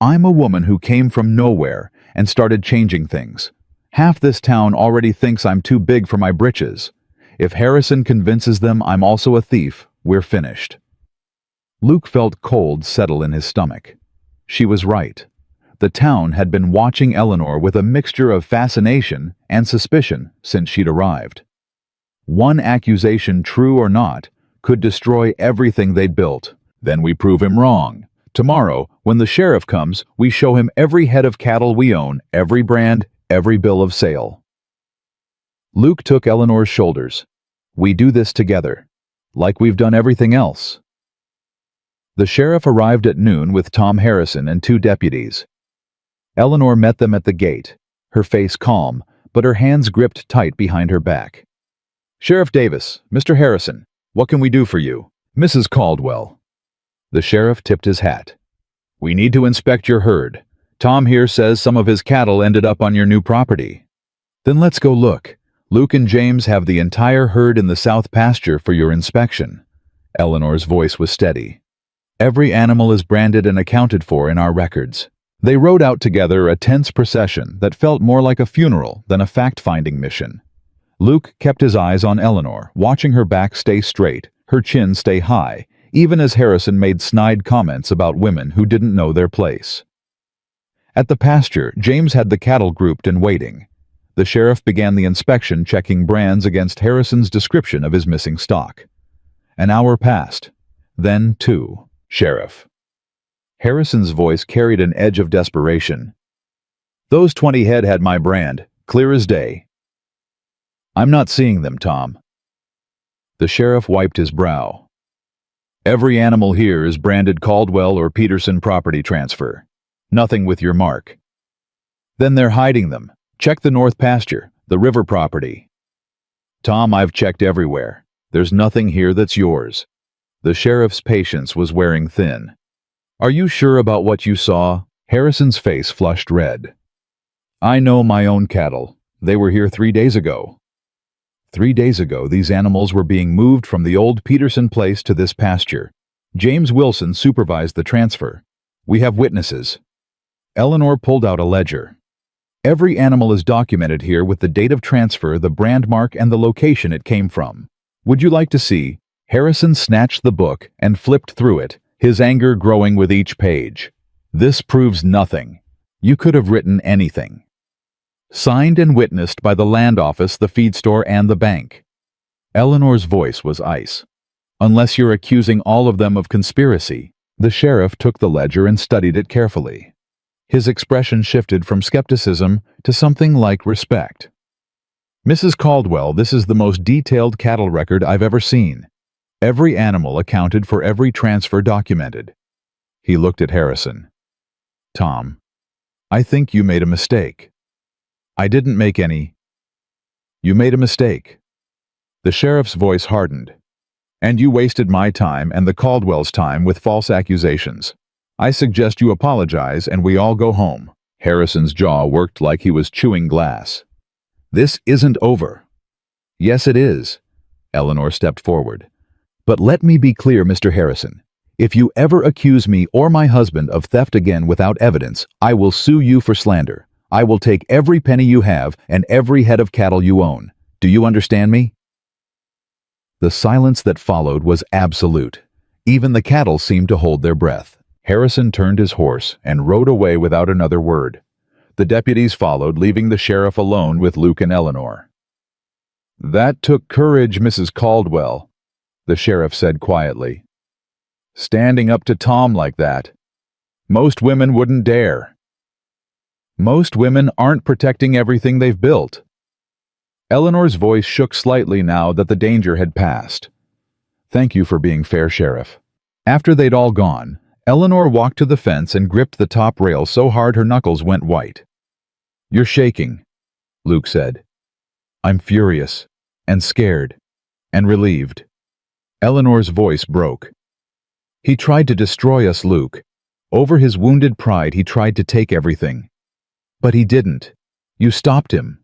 I'm a woman who came from nowhere and started changing things. Half this town already thinks I'm too big for my britches. If Harrison convinces them I'm also a thief, we're finished. Luke felt cold settle in his stomach. She was right. The town had been watching Eleanor with a mixture of fascination and suspicion since she'd arrived. One accusation, true or not, could destroy everything they'd built. Then we prove him wrong. Tomorrow, when the sheriff comes, we show him every head of cattle we own, every brand, every bill of sale. Luke took Eleanor's shoulders. We do this together, like we've done everything else. The sheriff arrived at noon with Tom Harrison and 2 deputies. Eleanor met them at the gate, her face calm, but her hands gripped tight behind her back. Sheriff Davis, Mr. Harrison, what can we do for you? Mrs. Caldwell. The sheriff tipped his hat. We need to inspect your herd. Tom here says some of his cattle ended up on your new property. Then let's go look. Luke and James have the entire herd in the south pasture for your inspection. Eleanor's voice was steady. Every animal is branded and accounted for in our records. They rode out together a tense procession that felt more like a funeral than a fact-finding mission. Luke kept his eyes on Eleanor, watching her back stay straight, her chin stay high, even as Harrison made snide comments about women who didn't know their place. At the pasture, James had the cattle grouped and waiting. The sheriff began the inspection, checking brands against Harrison's description of his missing stock. An hour passed. Then 2. Sheriff. Harrison's voice carried an edge of desperation. Those 20 head had my brand, clear as day. I'm not seeing them, Tom. The sheriff wiped his brow. Every animal here is branded Caldwell or Peterson property transfer. Nothing with your mark. Then they're hiding them. Check the north pasture, the river property. Tom, I've checked everywhere. There's nothing here that's yours. The sheriff's patience was wearing thin. Are you sure about what you saw? Harrison's face flushed red. I know my own cattle. They were here 3 days ago. 3 days ago, these animals were being moved from the old Peterson place to this pasture. James Wilson supervised the transfer. We have witnesses. Eleanor pulled out a ledger. Every animal is documented here with the date of transfer, the brand mark, and the location it came from. Would you like to see? Harrison snatched the book and flipped through it, his anger growing with each page. This proves nothing. You could have written anything. Signed and witnessed by the land office, the feed store, and the bank. Eleanor's voice was ice. Unless you're accusing all of them of conspiracy. The sheriff took the ledger and studied it carefully. His expression shifted from skepticism to something like respect. Mrs. Caldwell, this is the most detailed cattle record I've ever seen. Every animal accounted for, every transfer documented. He looked at Harrison. Tom, I think you made a mistake. I didn't make any. You made a mistake. The sheriff's voice hardened. And you wasted my time and the Caldwell's time with false accusations. I suggest you apologize and we all go home. Harrison's jaw worked like he was chewing glass. This isn't over. Yes, it is. Eleanor stepped forward. But let me be clear, Mr. Harrison. If you ever accuse me or my husband of theft again without evidence, I will sue you for slander. I will take every penny you have and every head of cattle you own. Do you understand me? The silence that followed was absolute. Even the cattle seemed to hold their breath. Harrison turned his horse and rode away without another word. The deputies followed, leaving the sheriff alone with Luke and Eleanor. "That took courage, Mrs. Caldwell," the sheriff said quietly. "Standing up to Tom like that. Most women wouldn't dare." "Most women aren't protecting everything they've built." Eleanor's voice shook slightly now that the danger had passed. "Thank you for being fair, Sheriff." After they'd all gone, Eleanor walked to the fence and gripped the top rail so hard her knuckles went white. "You're shaking," Luke said. "I'm furious, and scared, and relieved." Eleanor's voice broke. "He tried to destroy us, Luke. Over his wounded pride he tried to take everything. But he didn't. You stopped him."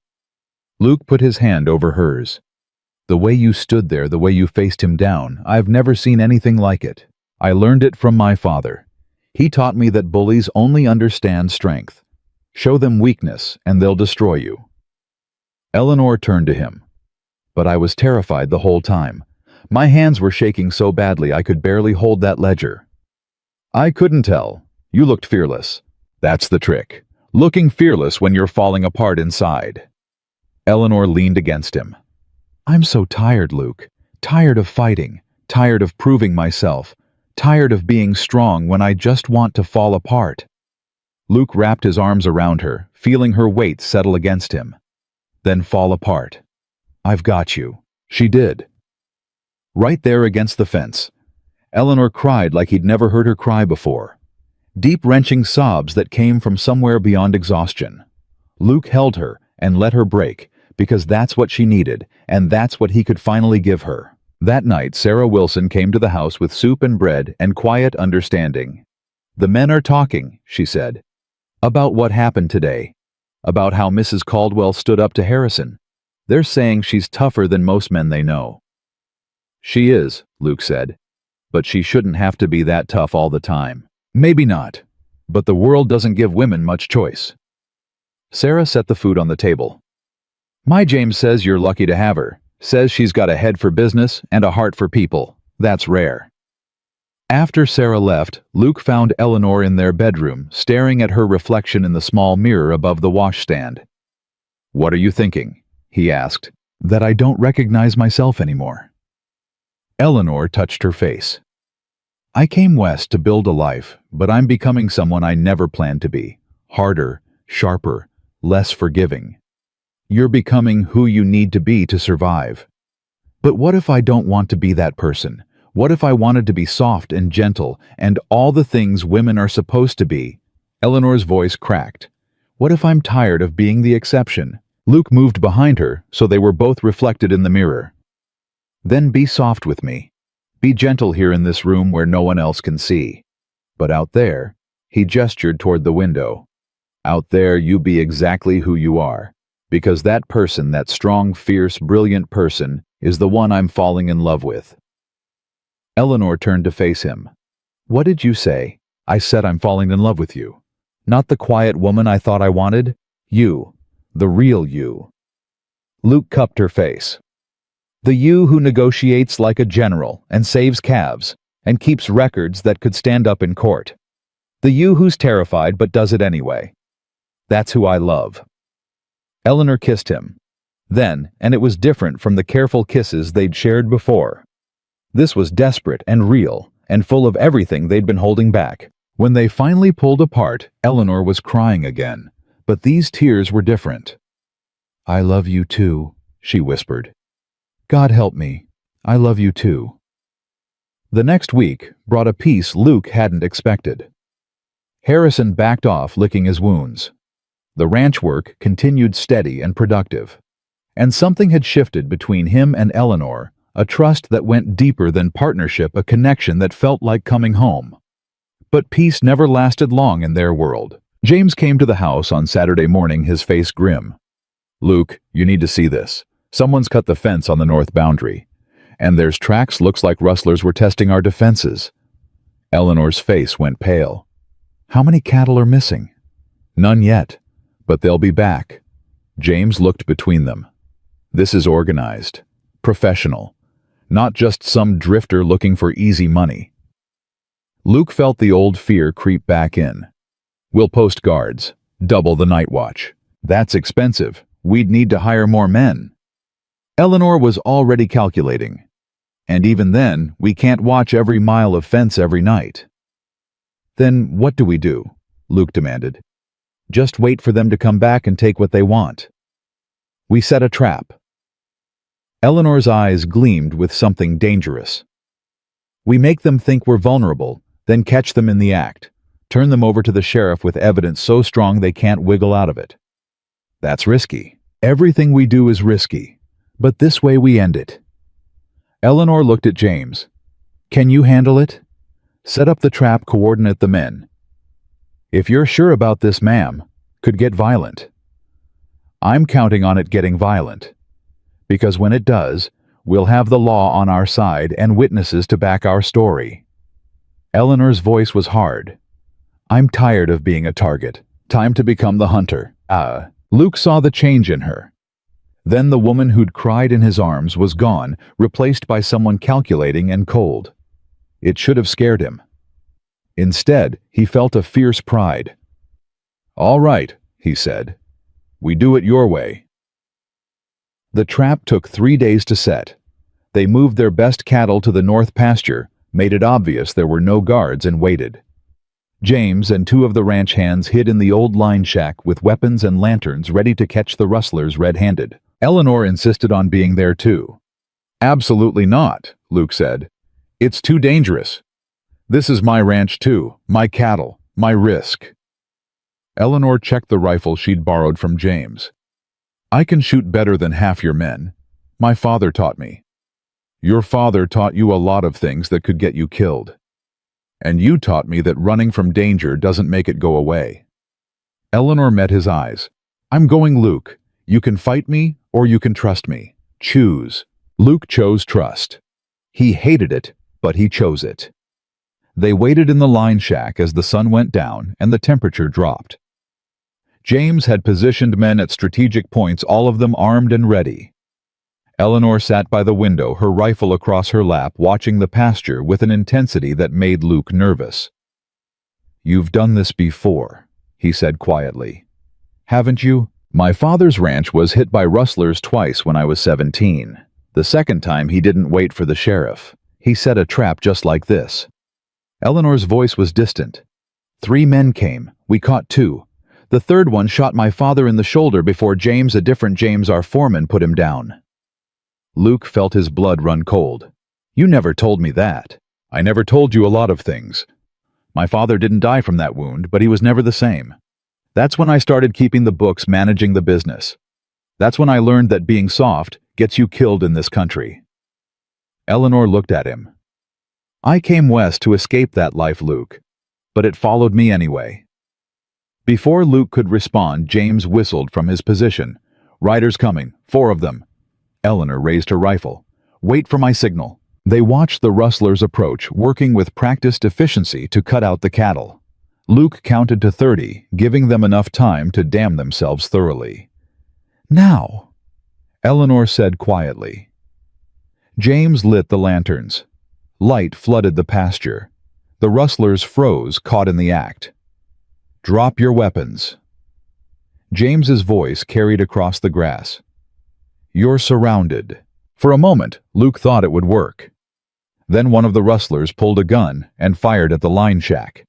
Luke put his hand over hers. "The way you stood there, the way you faced him down, I've never seen anything like it. I learned it from my father. He taught me that bullies only understand strength. Show them weakness, and they'll destroy you." Eleanor turned to him. "But I was terrified the whole time. My hands were shaking so badly I could barely hold that ledger." "I couldn't tell. You looked fearless. That's the trick. Looking fearless when you're falling apart inside." Eleanor leaned against him. "I'm so tired, Luke. Tired of fighting. Tired of proving myself. Tired of being strong when I just want to fall apart." Luke wrapped his arms around her, feeling her weight settle against him. "Then fall apart. I've got you." She did. Right there against the fence, Eleanor cried like he'd never heard her cry before. Deep, wrenching sobs that came from somewhere beyond exhaustion. Luke held her and let her break, because that's what she needed, and that's what he could finally give her. That night, Sarah Wilson came to the house with soup and bread and quiet understanding. "The men are talking," she said, "about what happened today, about how Mrs. Caldwell stood up to Harrison. They're saying she's tougher than most men they know." "She is," Luke said, "but she shouldn't have to be that tough all the time." "Maybe not, but the world doesn't give women much choice." Sarah set the food on the table. "My James says you're lucky to have her. Says she's got a head for business and a heart for people. That's rare." After Sarah left, Luke found Eleanor in their bedroom, staring at her reflection in the small mirror above the washstand. "What are you thinking?" he asked. "That I don't recognize myself anymore." Eleanor touched her face. "I came west to build a life, but I'm becoming someone I never planned to be. Harder, sharper, less forgiving. You're becoming who you need to be to survive. But what if I don't want to be that person? What if I wanted to be soft and gentle and all the things women are supposed to be?" Eleanor's voice cracked. "What if I'm tired of being the exception?" Luke moved behind her, so they were both reflected in the mirror. "Then be soft with me. Be gentle here in this room where no one else can see. But out there," he gestured toward the window, "out there you be exactly who you are. Because that person, that strong, fierce, brilliant person, is the one I'm falling in love with." Eleanor turned to face him. "What did you say?" "I said I'm falling in love with you. Not the quiet woman I thought I wanted. You. The real you." Luke cupped her face. "The you who negotiates like a general and saves calves and keeps records that could stand up in court. The you who's terrified but does it anyway. That's who I love." Eleanor kissed him. Then, and it was different from the careful kisses they'd shared before. This was desperate and real, and full of everything they'd been holding back. When they finally pulled apart, Eleanor was crying again, but these tears were different. "I love you too," she whispered. "God help me. I love you too." The next week brought a peace Luke hadn't expected. Harrison backed off, licking his wounds. The ranch work continued steady and productive. And something had shifted between him and Eleanor, a trust that went deeper than partnership, a connection that felt like coming home. But peace never lasted long in their world. James came to the house on Saturday morning, his face grim. "Luke, you need to see this. Someone's cut the fence on the north boundary. And there's tracks, looks like rustlers were testing our defenses." Eleanor's face went pale. "How many cattle are missing?" "None yet, but they'll be back." James looked between them. "This is organized, professional, not just some drifter looking for easy money." Luke felt the old fear creep back in. We'll post guards. Double the night watch. That's expensive. We'd need to hire more men. Eleanor was already calculating. And even then, we can't watch every mile of fence every night. Then what do we do? Luke demanded. Just wait for them to come back and take what they want. We set a trap. Eleanor's eyes gleamed with something dangerous. We make them think we're vulnerable, then catch them in the act. Turn them over to the sheriff with evidence so strong they can't wiggle out of it. That's risky. Everything we do is risky. But this way we end it. Eleanor looked at James. Can you handle it? Set up the trap, coordinate the men. If you're sure about this, ma'am, could get violent. I'm counting on it getting violent. Because when it does, we'll have the law on our side and witnesses to back our story. Eleanor's voice was hard. I'm tired of being a target. Time to become the hunter. Luke saw the change in her. Then the woman who'd cried in his arms was gone, replaced by someone calculating and cold. It should have scared him. Instead, he felt a fierce pride. All right, he said. We do it your way. The trap took 3 days to set. They moved their best cattle to the north pasture, made it obvious there were no guards, and waited. James and 2 of the ranch hands hid in the old line shack with weapons and lanterns ready to catch the rustlers red-handed. Eleanor insisted on being there too. Absolutely not, Luke said. It's too dangerous. This is my ranch too, my cattle, my risk. Eleanor checked the rifle she'd borrowed from James. I can shoot better than half your men. My father taught me. Your father taught you a lot of things that could get you killed. And you taught me that running from danger doesn't make it go away. Eleanor met his eyes. I'm going, Luke. You can fight me or you can trust me. Choose. Luke chose trust. He hated it, but he chose it. They waited in the line shack as the sun went down and the temperature dropped. James had positioned men at strategic points, all of them armed and ready. Eleanor sat by the window, her rifle across her lap, watching the pasture with an intensity that made Luke nervous. You've done this before, he said quietly. Haven't you? My father's ranch was hit by rustlers twice when I was 17. The second time he didn't wait for the sheriff. He set a trap just like this. Eleanor's voice was distant. 3 men came. We caught 2. The third one shot my father in the shoulder before James, a different James, our foreman, put him down. Luke felt his blood run cold. You never told me that. I never told you a lot of things. My father didn't die from that wound, but he was never the same. That's when I started keeping the books, managing the business. That's when I learned that being soft gets you killed in this country. Eleanor looked at him. I came west to escape that life, Luke, but it followed me anyway. Before Luke could respond, James whistled from his position. Riders coming, 4 of them. Eleanor raised her rifle. Wait for my signal. They watched the rustlers approach, working with practiced efficiency to cut out the cattle. Luke counted to 30, giving them enough time to damn themselves thoroughly. Now, Eleanor said quietly. James lit the lanterns. Light flooded the pasture. The rustlers froze, caught in the act. Drop your weapons. James's voice carried across the grass. You're surrounded. For a moment, Luke thought it would work. Then one of the rustlers pulled a gun and fired at the line shack.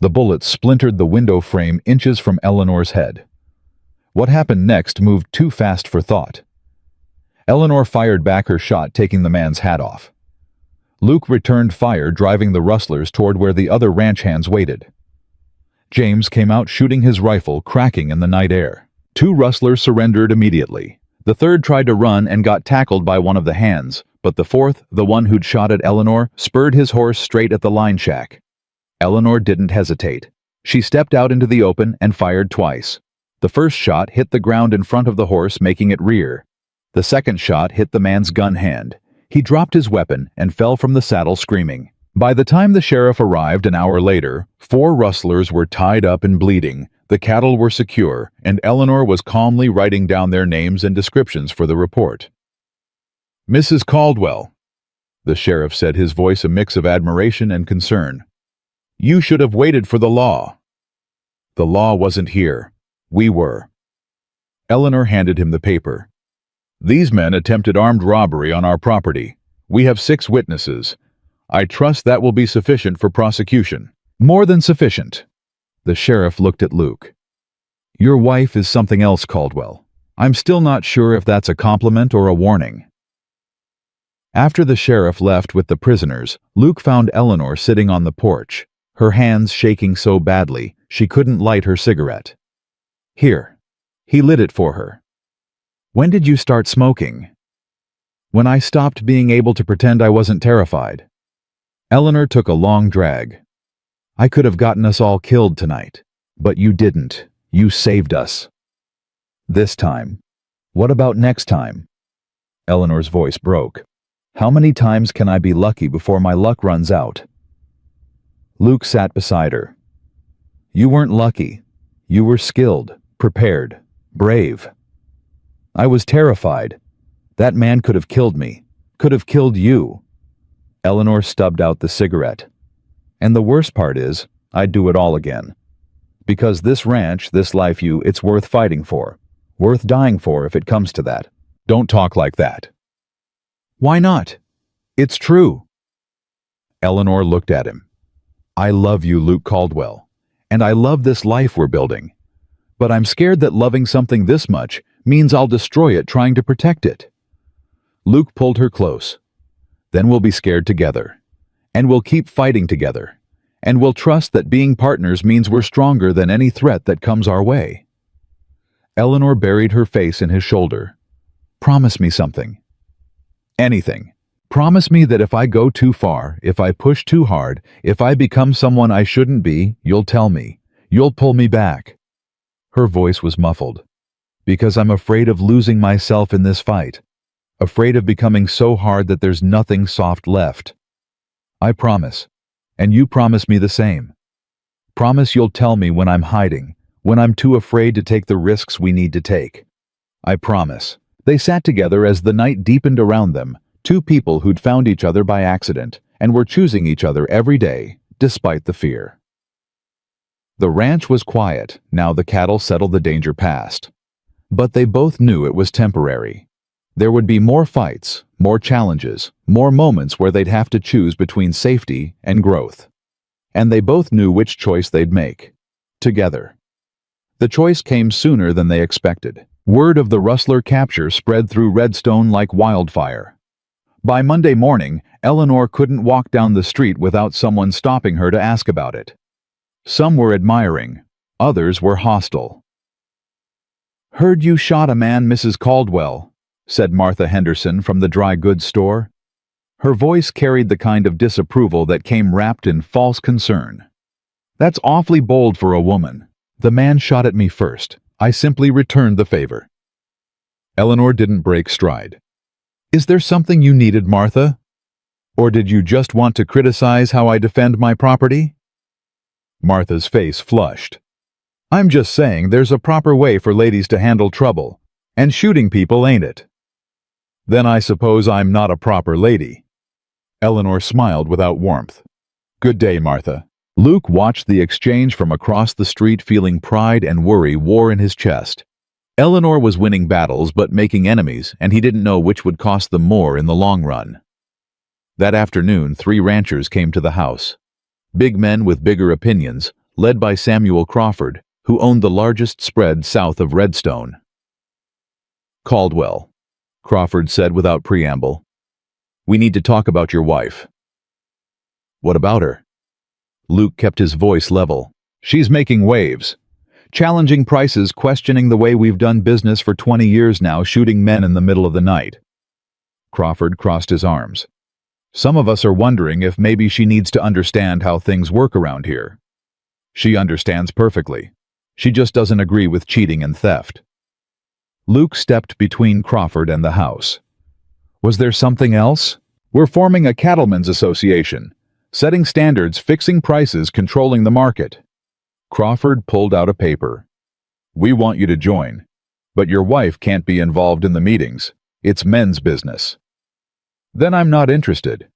The bullet splintered the window frame inches from Eleanor's head. What happened next moved too fast for thought. Eleanor fired back her shot, taking the man's hat off. Luke returned fire, driving the rustlers toward where the other ranch hands waited. James came out shooting his rifle, cracking in the night air. 2 rustlers surrendered immediately. The third tried to run and got tackled by one of the hands, but the fourth, the one who'd shot at Eleanor, spurred his horse straight at the line shack. Eleanor didn't hesitate. She stepped out into the open and fired twice. The first shot hit the ground in front of the horse, making it rear. The second shot hit the man's gun hand. He dropped his weapon and fell from the saddle screaming. By the time the sheriff arrived an hour later, 4 rustlers were tied up and bleeding, the cattle were secure, and Eleanor was calmly writing down their names and descriptions for the report. Mrs. Caldwell, the sheriff said, his voice a mix of admiration and concern. You should have waited for the law. The law wasn't here. We were. Eleanor handed him the paper. These men attempted armed robbery on our property. We have 6 witnesses. I trust that will be sufficient for prosecution. More than sufficient. The sheriff looked at Luke. Your wife is something else, Caldwell. I'm still not sure if that's a compliment or a warning. After the sheriff left with the prisoners, Luke found Eleanor sitting on the porch, her hands shaking so badly she couldn't light her cigarette. Here. He lit it for her. When did you start smoking? When I stopped being able to pretend I wasn't terrified. Eleanor took a long drag. I could have gotten us all killed tonight, but you didn't. You saved us. This time. What about next time? Eleanor's voice broke. How many times can I be lucky before my luck runs out? Luke sat beside her. You weren't lucky. You were skilled, prepared, brave. I was terrified. That man could have killed me, could have killed you. Eleanor stubbed out the cigarette. And the worst part is, I'd do it all again. Because this ranch, this life it's worth fighting for. Worth dying for if it comes to that. Don't talk like that. Why not? It's true. Eleanor looked at him. I love you, Luke Caldwell. And I love this life we're building. But I'm scared that loving something this much means I'll destroy it trying to protect it. Luke pulled her close. Then we'll be scared together. And we'll keep fighting together. And we'll trust that being partners means we're stronger than any threat that comes our way. Eleanor buried her face in his shoulder. Promise me something. Anything. Promise me that if I go too far, if I push too hard, if I become someone I shouldn't be, you'll tell me. You'll pull me back. Her voice was muffled. Because I'm afraid of losing myself in this fight. Afraid of becoming so hard that there's nothing soft left. I promise. And you promise me the same. Promise you'll tell me when I'm hiding, when I'm too afraid to take the risks we need to take. I promise. They sat together as the night deepened around them, 2 people who'd found each other by accident and were choosing each other every day, despite the fear. The ranch was quiet, now the cattle settled the danger past. But they both knew it was temporary. There would be more fights, more challenges, more moments where they'd have to choose between safety and growth. And they both knew which choice they'd make. Together. The choice came sooner than they expected. Word of the rustler capture spread through Redstone like wildfire. By Monday morning, Eleanor couldn't walk down the street without someone stopping her to ask about it. Some were admiring, others were hostile. Heard you shot a man, Mrs. Caldwell, said Martha Henderson from the dry goods store. Her voice carried the kind of disapproval that came wrapped in false concern. That's awfully bold for a woman. The man shot at me first. I simply returned the favor. Eleanor didn't break stride. Is there something you needed, Martha? Or did you just want to criticize how I defend my property? Martha's face flushed. I'm just saying there's a proper way for ladies to handle trouble, and shooting people ain't it. Then I suppose I'm not a proper lady. Eleanor smiled without warmth. Good day, Martha. Luke watched the exchange from across the street, feeling pride and worry war in his chest. Eleanor was winning battles but making enemies, and he didn't know which would cost them more in the long run. That afternoon, 3 ranchers came to the house. Big men with bigger opinions, led by Samuel Crawford, who owned the largest spread south of Redstone. Caldwell, Crawford said without preamble. We need to talk about your wife. What about her? Luke kept his voice level. She's making waves. Challenging prices, questioning the way we've done business for 20 years now, shooting men in the middle of the night. Crawford crossed his arms. Some of us are wondering if maybe she needs to understand how things work around here. She understands perfectly. She just doesn't agree with cheating and theft. Luke stepped between Crawford and the house. Was there something else? We're forming a cattlemen's association. Setting standards, fixing prices, controlling the market. Crawford pulled out a paper. We want you to join, but your wife can't be involved in the meetings. It's men's business. Then I'm not interested.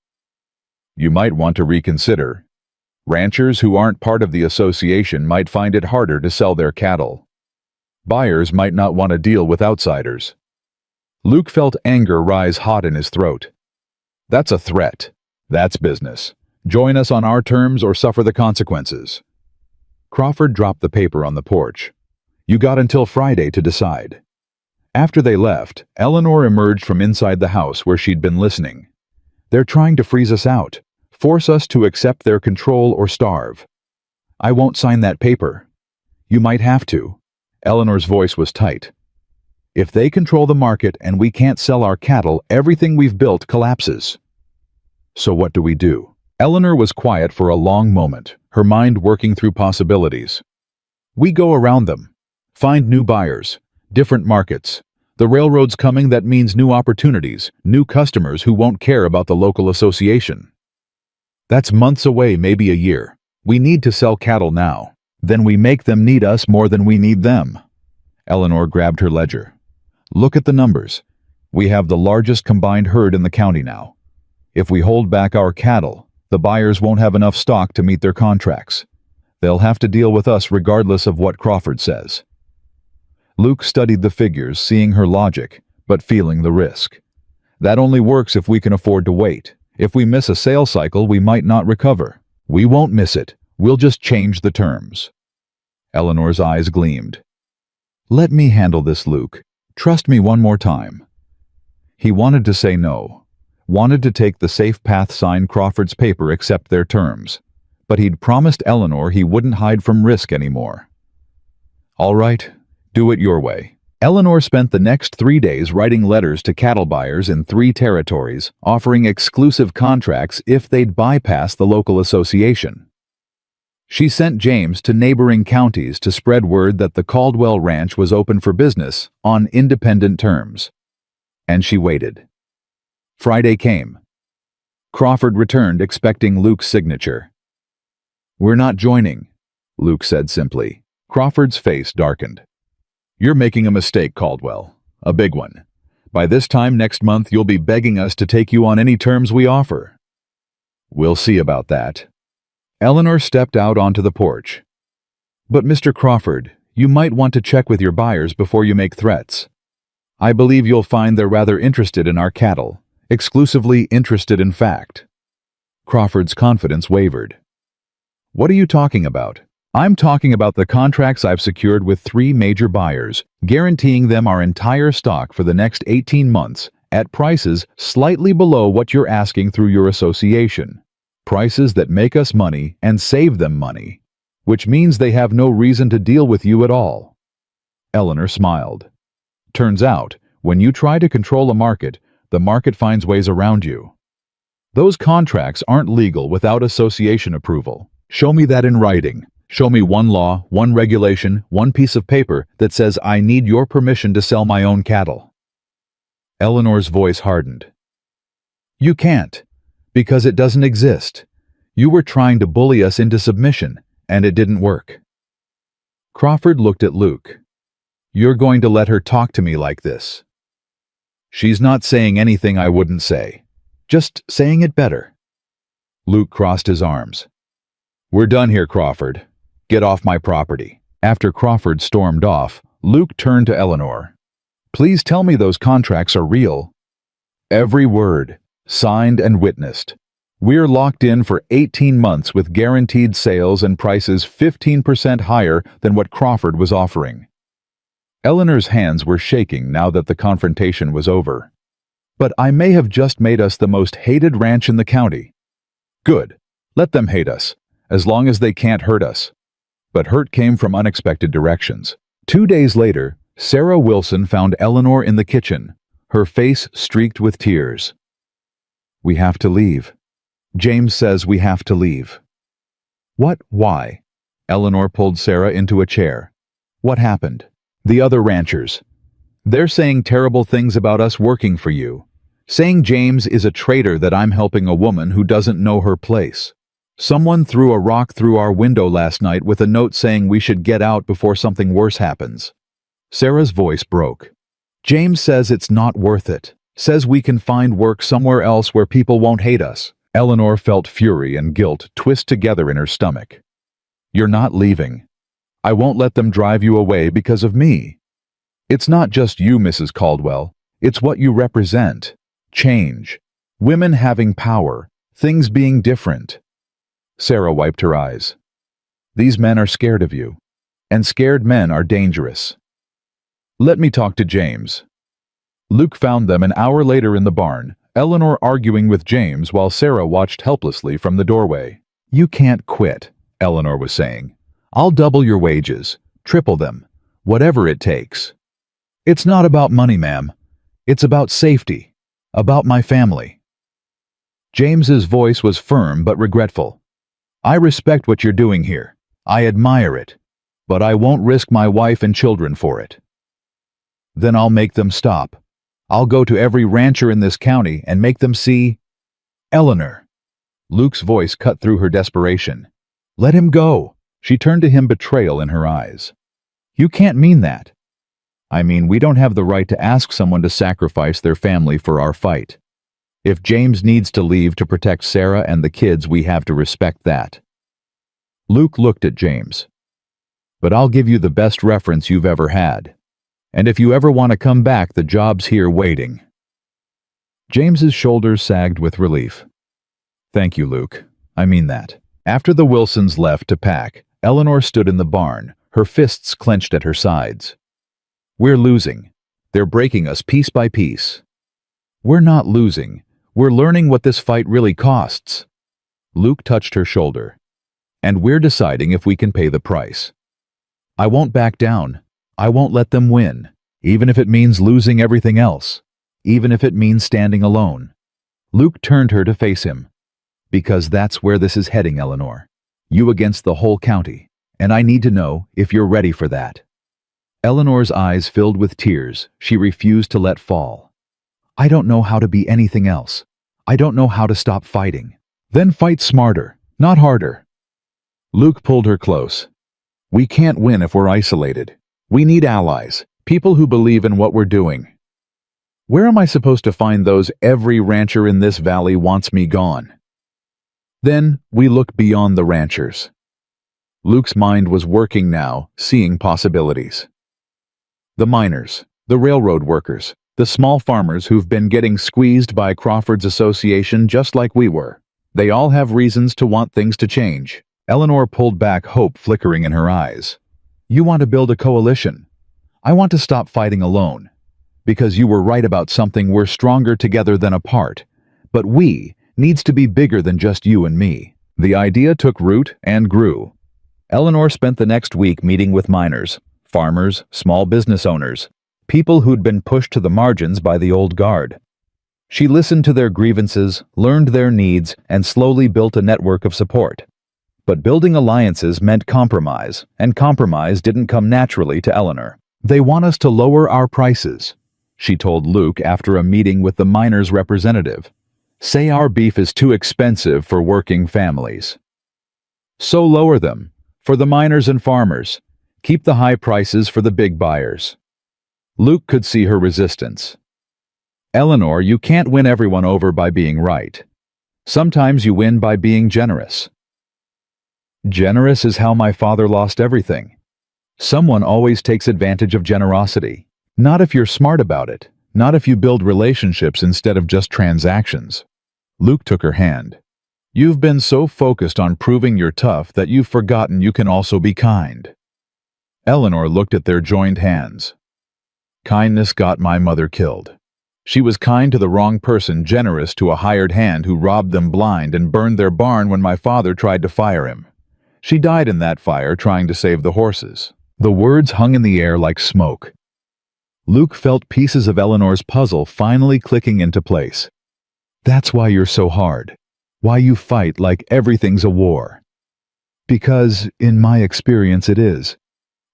You might want to reconsider. Ranchers who aren't part of the association might find it harder to sell their cattle. Buyers might not want to deal with outsiders. Luke felt anger rise hot in his throat. That's a threat. That's business. Join us on our terms or suffer the consequences. Crawford dropped the paper on the porch. You got until Friday to decide. After they left, Eleanor emerged from inside the house where she'd been listening. They're trying to freeze us out, force us to accept their control or starve. I won't sign that paper. You might have to. Eleanor's voice was tight. If they control the market and we can't sell our cattle, everything we've built collapses. So what do we do? Eleanor was quiet for a long moment, her mind working through possibilities. We go around them. Find new buyers, different markets. The railroad's coming, that means new opportunities, new customers who won't care about the local association. That's months away, maybe a year. We need to sell cattle now. Then we make them need us more than we need them. Eleanor grabbed her ledger. Look at the numbers. We have the largest combined herd in the county now. If we hold back our cattle, the buyers won't have enough stock to meet their contracts. They'll have to deal with us regardless of what Crawford says. Luke studied the figures, seeing her logic, but feeling the risk. That only works if we can afford to wait. If we miss a sales cycle, we might not recover. We won't miss it. We'll just change the terms. Eleanor's eyes gleamed. Let me handle this, Luke. Trust me one more time. He wanted to say no. Wanted to take the safe path, sign Crawford's paper, accept their terms. But he'd promised Eleanor he wouldn't hide from risk anymore. All right, do it your way. Eleanor spent the next 3 days writing letters to cattle buyers in 3 territories, offering exclusive contracts if they'd bypass the local association. She sent James to neighboring counties to spread word that the Caldwell Ranch was open for business on independent terms. And she waited. Friday came. Crawford returned expecting Luke's signature. We're not joining, Luke said simply. Crawford's face darkened. You're making a mistake, Caldwell. A big one. By this time next month, you'll be begging us to take you on any terms we offer. We'll see about that. Eleanor stepped out onto the porch. But Mr. Crawford, you might want to check with your buyers before you make threats. I believe you'll find they're rather interested in our cattle, exclusively interested in fact. Crawford's confidence wavered. What are you talking about? I'm talking about the contracts I've secured with 3 major buyers, guaranteeing them our entire stock for the next 18 months at prices slightly below what you're asking through your association. Prices that make us money and save them money, which means they have no reason to deal with you at all. Eleanor smiled. Turns out, when you try to control a market, the market finds ways around you. Those contracts aren't legal without association approval. Show me that in writing. Show me one law, one regulation, one piece of paper that says I need your permission to sell my own cattle. Eleanor's voice hardened. You can't, because it doesn't exist. You were trying to bully us into submission, and it didn't work. Crawford looked at Luke. You're going to let her talk to me like this? She's not saying anything I wouldn't say. Just saying it better. Luke crossed his arms. We're done here, Crawford. Get off my property. After Crawford stormed off, Luke turned to Eleanor. Please tell me those contracts are real. Every word, signed and witnessed. We're locked in for 18 months with guaranteed sales and prices 15% higher than what Crawford was offering. Eleanor's hands were shaking now that the confrontation was over. But I may have just made us the most hated ranch in the county. Good. Let them hate us, as long as they can't hurt us. But hurt came from unexpected directions. 2 days later, Sarah Wilson found Eleanor in the kitchen, her face streaked with tears. We have to leave. James says we have to leave. What? Why? Eleanor pulled Sarah into a chair. What happened? The other ranchers. They're saying terrible things about us working for you. Saying James is a traitor, that I'm helping a woman who doesn't know her place. Someone threw a rock through our window last night with a note saying we should get out before something worse happens. Sarah's voice broke. James says it's not worth it. Says we can find work somewhere else where people won't hate us. Eleanor felt fury and guilt twist together in her stomach. You're not leaving. I won't let them drive you away because of me. It's not just you, Mrs. Caldwell. It's what you represent. Change. Women having power. Things being different. Sarah wiped her eyes. These men are scared of you. And scared men are dangerous. Let me talk to James. Luke found them an hour later in the barn, Eleanor arguing with James while Sarah watched helplessly from the doorway. You can't quit, Eleanor was saying. I'll double your wages, triple them, whatever it takes. It's not about money, ma'am. It's about safety, about my family. James's voice was firm but regretful. I respect what you're doing here. I admire it, but I won't risk my wife and children for it. Then I'll make them stop. I'll go to every rancher in this county and make them see. Eleanor. Luke's voice cut through her desperation. Let him go. She turned to him, betrayal in her eyes. You can't mean that. I mean, we don't have the right to ask someone to sacrifice their family for our fight. If James needs to leave to protect Sarah and the kids, we have to respect that. Luke looked at James. But I'll give you the best reference you've ever had. And if you ever want to come back, the job's here waiting. James's shoulders sagged with relief. Thank you, Luke. I mean that. After the Wilsons left to pack, Eleanor stood in the barn, her fists clenched at her sides. We're losing. They're breaking us piece by piece. We're not losing. We're learning what this fight really costs. Luke touched her shoulder. And we're deciding if we can pay the price. I won't back down. I won't let them win, even if it means losing everything else, even if it means standing alone. Luke turned her to face him. Because that's where this is heading, Eleanor. You against the whole county, and I need to know if you're ready for that. Eleanor's eyes filled with tears she refused to let fall. I don't know how to be anything else. I don't know how to stop fighting. Then fight smarter, not harder. Luke pulled her close. We can't win if we're isolated. We need allies, people who believe in what we're doing. Where am I supposed to find those every rancher in this valley wants me gone? Then we look beyond the ranchers. Luke's mind was working now, seeing possibilities. The miners, the railroad workers, the small farmers who've been getting squeezed by Crawford's association just like we were. They all have reasons to want things to change. Eleanor pulled back, hope flickering in her eyes. You want to build a coalition. I want to stop fighting alone. Because you were right about something, we're stronger together than apart. But we needs to be bigger than just you and me. The idea took root and grew. Eleanor spent the next week meeting with miners, farmers, small business owners, people who'd been pushed to the margins by the old guard. She listened to their grievances, learned their needs, and slowly built a network of support. But building alliances meant compromise, and compromise didn't come naturally to Eleanor. They want us to lower our prices, she told Luke after a meeting with the miners' representative. Say our beef is too expensive for working families. So lower them, for the miners and farmers. Keep the high prices for the big buyers. Luke could see her resistance. Eleanor, you can't win everyone over by being right. Sometimes you win by being generous. Generous is how my father lost everything. Someone always takes advantage of generosity. Not if you're smart about it. Not if you build relationships instead of just transactions. Luke took her hand. You've been so focused on proving you're tough that you've forgotten you can also be kind. Eleanor looked at their joined hands. Kindness got my mother killed. She was kind to the wrong person, generous to a hired hand who robbed them blind and burned their barn when my father tried to fire him. She died in that fire trying to save the horses. The words hung in the air like smoke. Luke felt pieces of Eleanor's puzzle finally clicking into place. That's why you're so hard. Why you fight like everything's a war. Because, in my experience, it is.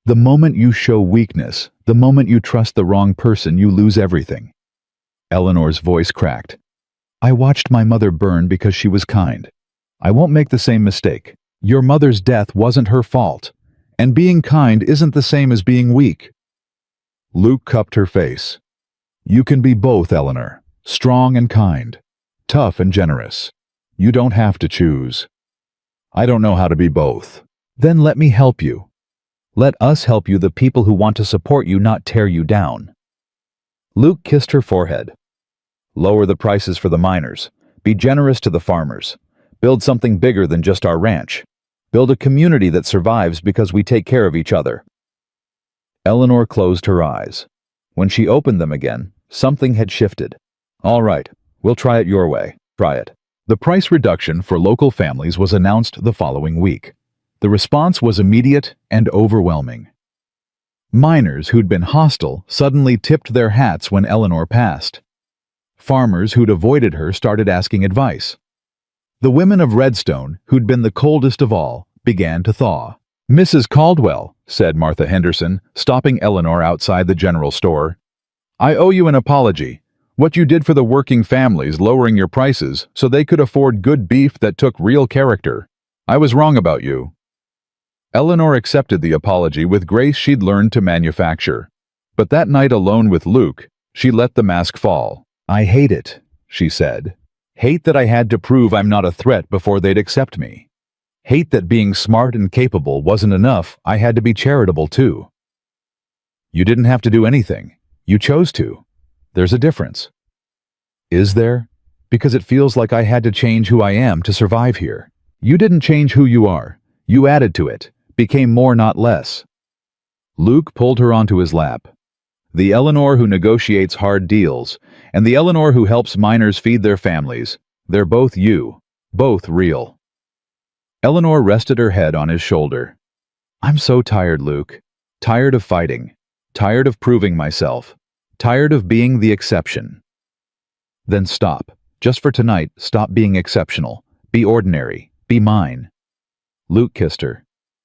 The moment you show weakness, the moment you trust the wrong person, you lose everything. Eleanor's voice cracked. I watched my mother burn because she was kind. I won't make the same mistake. Your mother's death wasn't her fault, and being kind isn't the same as being weak. Luke cupped her face. You can be both, Eleanor. Strong and kind. Tough and generous. You don't have to choose. I don't know how to be both. Then let me help you. Let us help you, the people who want to support you, not tear you down. Luke kissed her forehead. Lower the prices for the miners. Be generous to the farmers. Build something bigger than just our ranch. Build a community that survives because we take care of each other. Eleanor closed her eyes. When she opened them again, something had shifted. All right, we'll try it your way. Try it. The price reduction for local families was announced the following week. The response was immediate and overwhelming. Miners who'd been hostile suddenly tipped their hats when Eleanor passed. Farmers who'd avoided her started asking advice. The women of Redstone, who'd been the coldest of all, began to thaw. "Mrs. Caldwell," said Martha Henderson, stopping Eleanor outside the general store, "I owe you an apology. What you did for the working families, lowering your prices so they could afford good beef that took real character. I was wrong about you." Eleanor accepted the apology with grace she'd learned to manufacture. But that night alone with Luke, she let the mask fall. "I hate it," she said. "Hate that I had to prove I'm not a threat before they'd accept me. Hate that being smart and capable wasn't enough, I had to be charitable too." "You didn't have to do anything. You chose to. There's a difference." "Is there? Because it feels like I had to change who I am to survive here." "You didn't change who you are. You added to it, became more not less." Luke pulled her onto his lap. The Eleanor who negotiates hard deals, and the Eleanor who helps miners feed their families, they're both you, both real. Eleanor rested her head on his shoulder. "I'm so tired, Luke. Tired of fighting. Tired of proving myself. Tired of being the exception." "Then stop. Just for tonight, stop being exceptional. Be ordinary. Be mine." Luke kissed her.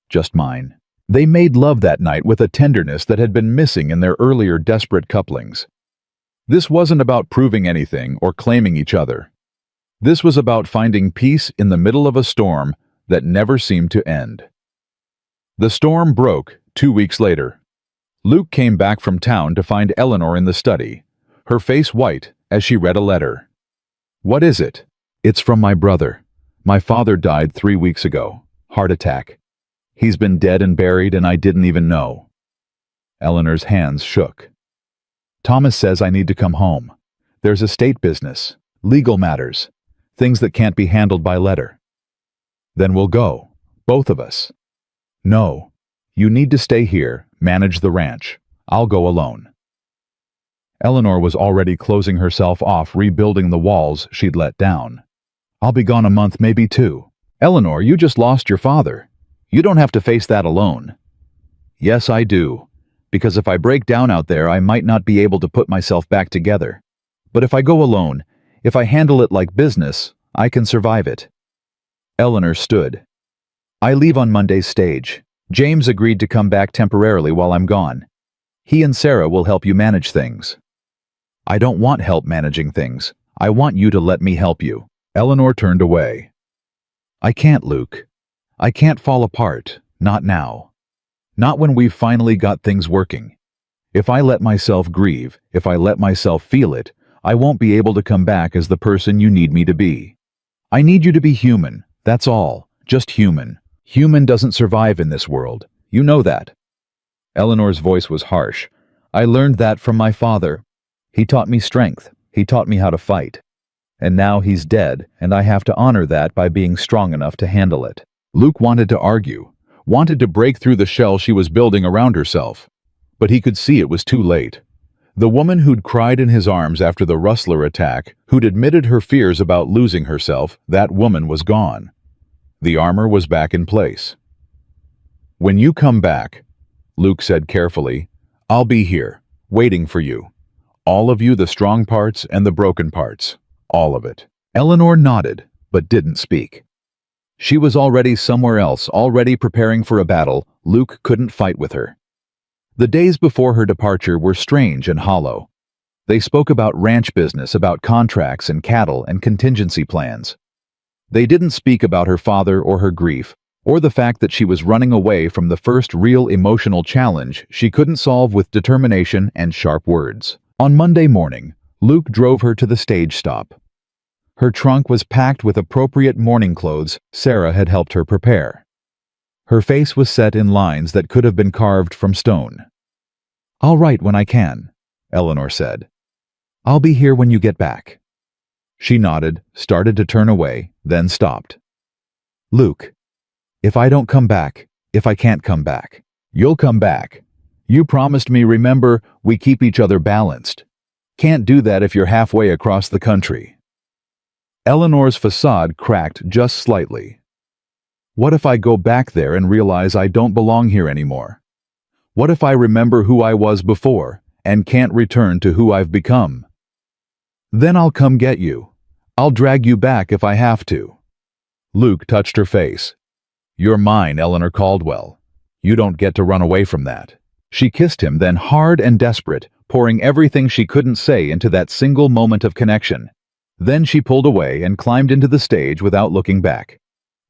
"Just mine." They made love that night with a tenderness that had been missing in their earlier desperate couplings. This wasn't about proving anything or claiming each other. This was about finding peace in the middle of a storm that never seemed to end. The storm broke 2 weeks later. Luke came back from town to find Eleanor in the study, her face white as she read a letter. "What is it?" "It's from my brother. My father died 3 weeks ago. Heart attack. He's been dead and buried and I didn't even know." Eleanor's hands shook. "Thomas says I need to come home. There's estate business, legal matters, things that can't be handled by letter." "Then we'll go, both of us." "No, you need to stay here, manage the ranch. I'll go alone." Eleanor was already closing herself off, rebuilding the walls she'd let down. "I'll be gone a month, maybe 2. "Eleanor, you just lost your father. You don't have to face that alone." "Yes, I do. Because if I break down out there, I might not be able to put myself back together. But if I go alone, if I handle it like business, I can survive it." Eleanor stood. "I leave on Monday's stage. James agreed to come back temporarily while I'm gone. He and Sarah will help you manage things." "I don't want help managing things. I want you to let me help you." Eleanor turned away. "I can't, Luke. I can't fall apart. Not now. Not when we've finally got things working. If I let myself grieve, if I let myself feel it, I won't be able to come back as the person you need me to be. I need you to be human, that's all. Just human. Human doesn't survive in this world. You know that." Eleanor's voice was harsh. "I learned that from my father. He taught me strength. He taught me how to fight. And now he's dead, and I have to honor that by being strong enough to handle it." Luke wanted to argue, wanted to break through the shell she was building around herself. But he could see it was too late. The woman who'd cried in his arms after the Rustler attack, who'd admitted her fears about losing herself, that woman was gone. The armor was back in place. "When you come back," Luke said carefully, "I'll be here, waiting for you. All of you, the strong parts and the broken parts. All of it." Eleanor nodded, but didn't speak. She was already somewhere else, already preparing for a battle. Luke couldn't fight with her. The days before her departure were strange and hollow. They spoke about ranch business, about contracts and cattle and contingency plans. They didn't speak about her father or her grief, or the fact that she was running away from the first real emotional challenge she couldn't solve with determination and sharp words. On Monday morning, Luke drove her to the stage stop. Her trunk was packed with appropriate morning clothes Sarah had helped her prepare. Her face was set in lines that could have been carved from stone. "I'll write when I can," Eleanor said. "I'll be here when you get back." She nodded, started to turn away, then stopped. "Luke, if I don't come back, if I can't come back." "You'll come back. You promised me, remember, we keep each other balanced. Can't do that if you're halfway across the country." Eleanor's facade cracked just slightly. "What if I go back there and realize I don't belong here anymore? What if I remember who I was before and can't return to who I've become? Then I'll come get you. I'll drag you back if I have to." Luke touched her face. "You're mine, Eleanor Caldwell. You don't get to run away from that." She kissed him, then hard and desperate, pouring everything she couldn't say into that single moment of connection. Then she pulled away and climbed into the stage without looking back.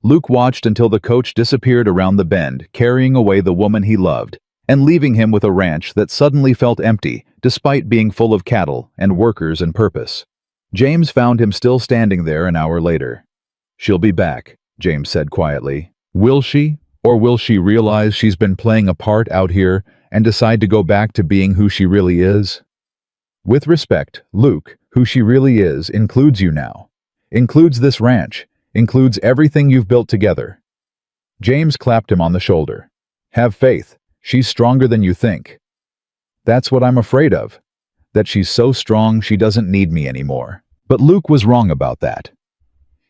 Luke watched until the coach disappeared around the bend, carrying away the woman he loved, and leaving him with a ranch that suddenly felt empty, despite being full of cattle and workers and purpose. James found him still standing there an hour later. "She'll be back," James said quietly. "Will she? Or will she realize she's been playing a part out here and decide to go back to being who she really is?" "With respect, Luke, who she really is includes you now. Includes this ranch. Includes everything you've built together." James clapped him on the shoulder. "Have faith. She's stronger than you think." "That's what I'm afraid of. That she's so strong she doesn't need me anymore." But Luke was wrong about that.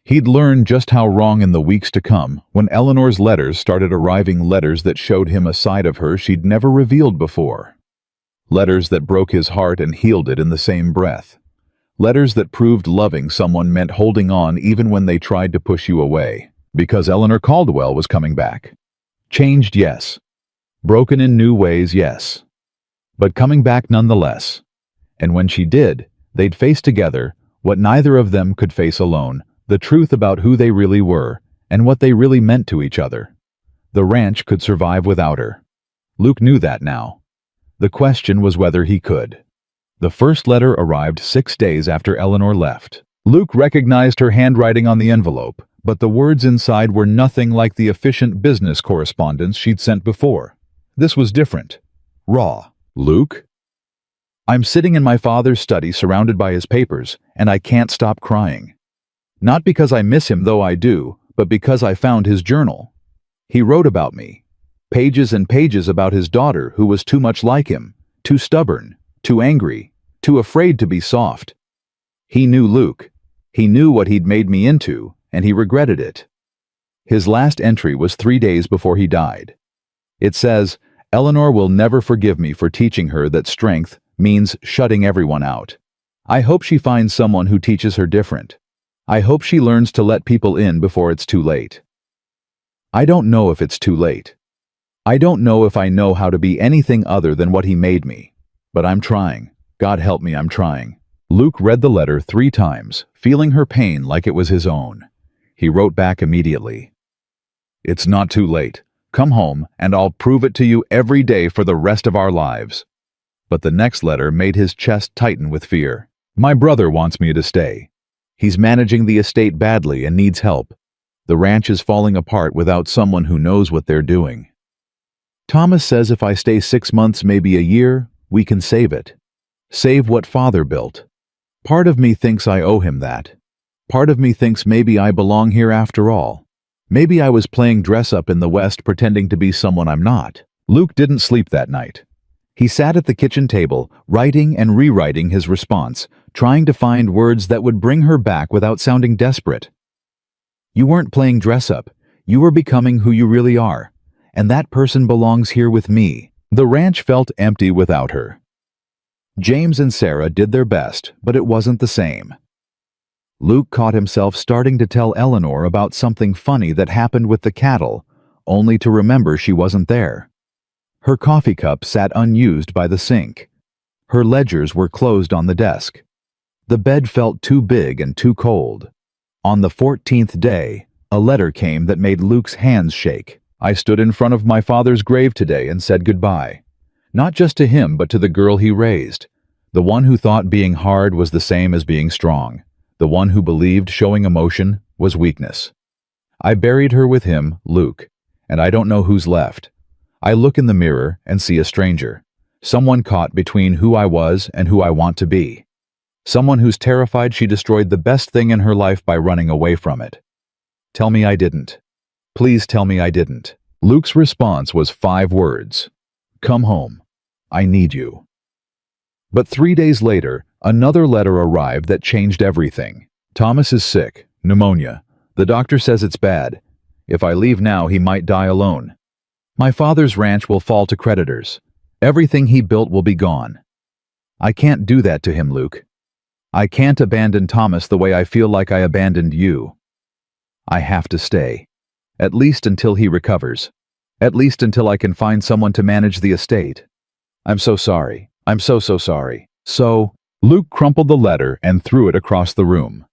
He'd learn just how wrong in the weeks to come when Eleanor's letters started arriving, letters that showed him a side of her she'd never revealed before. Letters that broke his heart and healed it in the same breath. Letters that proved loving someone meant holding on even when they tried to push you away. Because Eleanor Caldwell was coming back. Changed, yes. Broken in new ways, yes. But coming back nonetheless. And when she did, they'd face together what neither of them could face alone. The truth about who they really were, and what they really meant to each other. The ranch could survive without her. Luke knew that now. The question was whether he could. The first letter arrived 6 days after Eleanor left. Luke recognized her handwriting on the envelope, but the words inside were nothing like the efficient business correspondence she'd sent before. This was different. Raw. "Luke? I'm sitting in my father's study surrounded by his papers, and I can't stop crying. Not because I miss him, though I do, but because I found his journal. He wrote about me. Pages and pages about his daughter who was too much like him, too stubborn, too angry, too afraid to be soft. He knew Luke. He knew what he'd made me into, and he regretted it." His last entry was 3 days before he died. It says, "Eleanor will never forgive me for teaching her that strength means shutting everyone out. I hope she finds someone who teaches her different. I hope she learns to let people in before it's too late. I don't know if it's too late. I don't know if I know how to be anything other than what he made me. But I'm trying. God help me, I'm trying." Luke read the letter 3 times, feeling her pain like it was his own. He wrote back immediately. "It's not too late. Come home, and I'll prove it to you every day for the rest of our lives." But the next letter made his chest tighten with fear. "My brother wants me to stay. He's managing the estate badly and needs help. The ranch is falling apart without someone who knows what they're doing. Thomas says if I stay 6 months, maybe a year, we can save it. Save what Father built. Part of me thinks I owe him that. Part of me thinks maybe I belong here after all. Maybe I was playing dress-up in the West pretending to be someone I'm not." Luke didn't sleep that night. He sat at the kitchen table, writing and rewriting his response, trying to find words that would bring her back without sounding desperate. "You weren't playing dress-up. You were becoming who you really are. And that person belongs here with me." The ranch felt empty without her. James and Sarah did their best, but it wasn't the same. Luke caught himself starting to tell Eleanor about something funny that happened with the cattle, only to remember she wasn't there. Her coffee cup sat unused by the sink. Her ledgers were closed on the desk. The bed felt too big and too cold. On the 14th day, a letter came that made Luke's hands shake. "I stood in front of my father's grave today and said goodbye. Not just to him, but to the girl he raised. The one who thought being hard was the same as being strong. the one who believed showing emotion was weakness. I buried her with him, Luke, and I don't know who's left. I look in the mirror and see a stranger, someone caught between who I was and who I want to be. Someone who's terrified she destroyed the best thing in her life by running away from it. Tell me I didn't. Please tell me I didn't. Luke's response was 5 words. Come home. I need you. But 3 days later, another letter arrived that changed everything. Thomas is sick, pneumonia. The doctor says it's bad. If I leave now, he might die alone. My father's ranch will fall to creditors. Everything he built will be gone. I can't do that to him, Luke. I can't abandon Thomas the way I feel like I abandoned you. I have to stay. At least until he recovers. At least until I can find someone to manage the estate. I'm so sorry. I'm so sorry. So, Luke crumpled the letter and threw it across the room.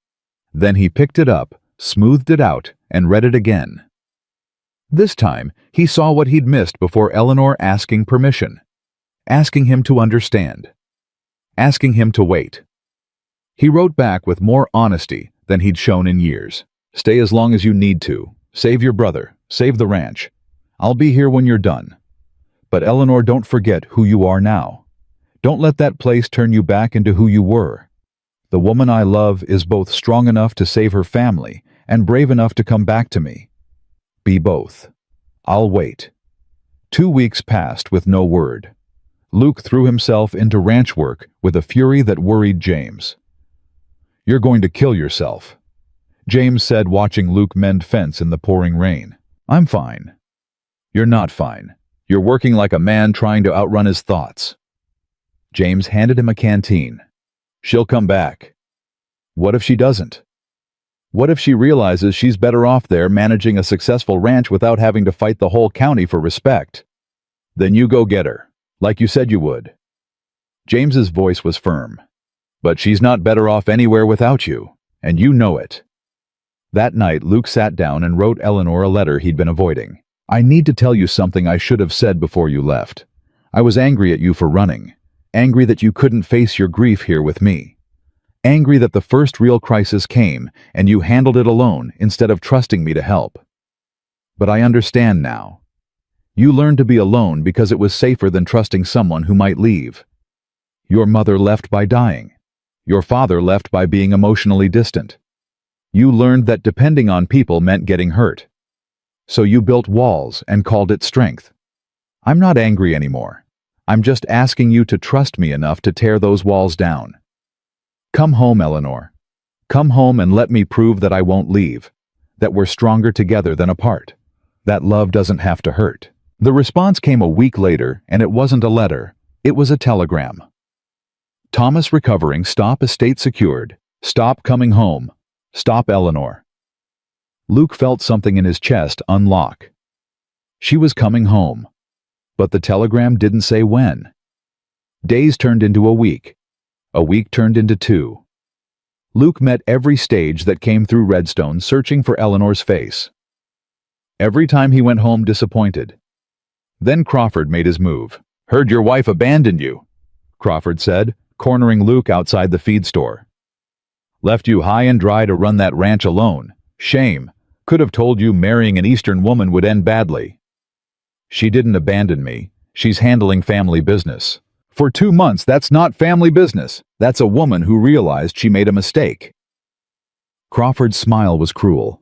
Then he picked it up, smoothed it out, and read it again. This time, he saw what he'd missed before Eleanor asking permission. Asking him to understand. Asking him to wait. He wrote back with more honesty than he'd shown in years. Stay as long as you need to. Save your brother. Save the ranch. I'll be here when you're done. But Eleanor, don't forget who you are now. Don't let that place turn you back into who you were. The woman I love is both strong enough to save her family and brave enough to come back to me. Be both. I'll wait. 2 weeks passed with no word. Luke threw himself into ranch work with a fury that worried James. You're going to kill yourself, James said, watching Luke mend fence in the pouring rain. I'm fine. You're not fine. You're working like a man trying to outrun his thoughts. James handed him a canteen. She'll come back. What if she doesn't? What if she realizes she's better off there managing a successful ranch without having to fight the whole county for respect? Then you go get her, like you said you would. James's voice was firm. But she's not better off anywhere without you, and you know it. That night, Luke sat down and wrote Eleanor a letter he'd been avoiding. I need to tell you something I should have said before you left. I was angry at you for running. Angry that you couldn't face your grief here with me. Angry that the first real crisis came and you handled it alone instead of trusting me to help. But I understand now. You learned to be alone because it was safer than trusting someone who might leave. Your mother left by dying. Your father left by being emotionally distant. You learned that depending on people meant getting hurt. So you built walls and called it strength. I'm not angry anymore. I'm just asking you to trust me enough to tear those walls down. Come home, Eleanor. Come home and let me prove that I won't leave, that we're stronger together than apart, that love doesn't have to hurt. The response came a week later, and it wasn't a letter, it was a telegram. Thomas recovering, stop estate secured, stop coming home, stop Eleanor. Luke felt something in his chest unlock. She was coming home. But the telegram didn't say when. Days turned into a week turned into 2. Luke met every stage that came through Redstone searching for Eleanor's face. Every time he went home disappointed. Then Crawford made his move. Heard your wife abandoned you, Crawford said, cornering Luke outside the feed store. Left you high and dry to run that ranch alone. Shame. Could have told you marrying an Eastern woman would end badly. She didn't abandon me. She's handling family business. For 2 months, that's not family business. That's a woman who realized she made a mistake. Crawford's smile was cruel.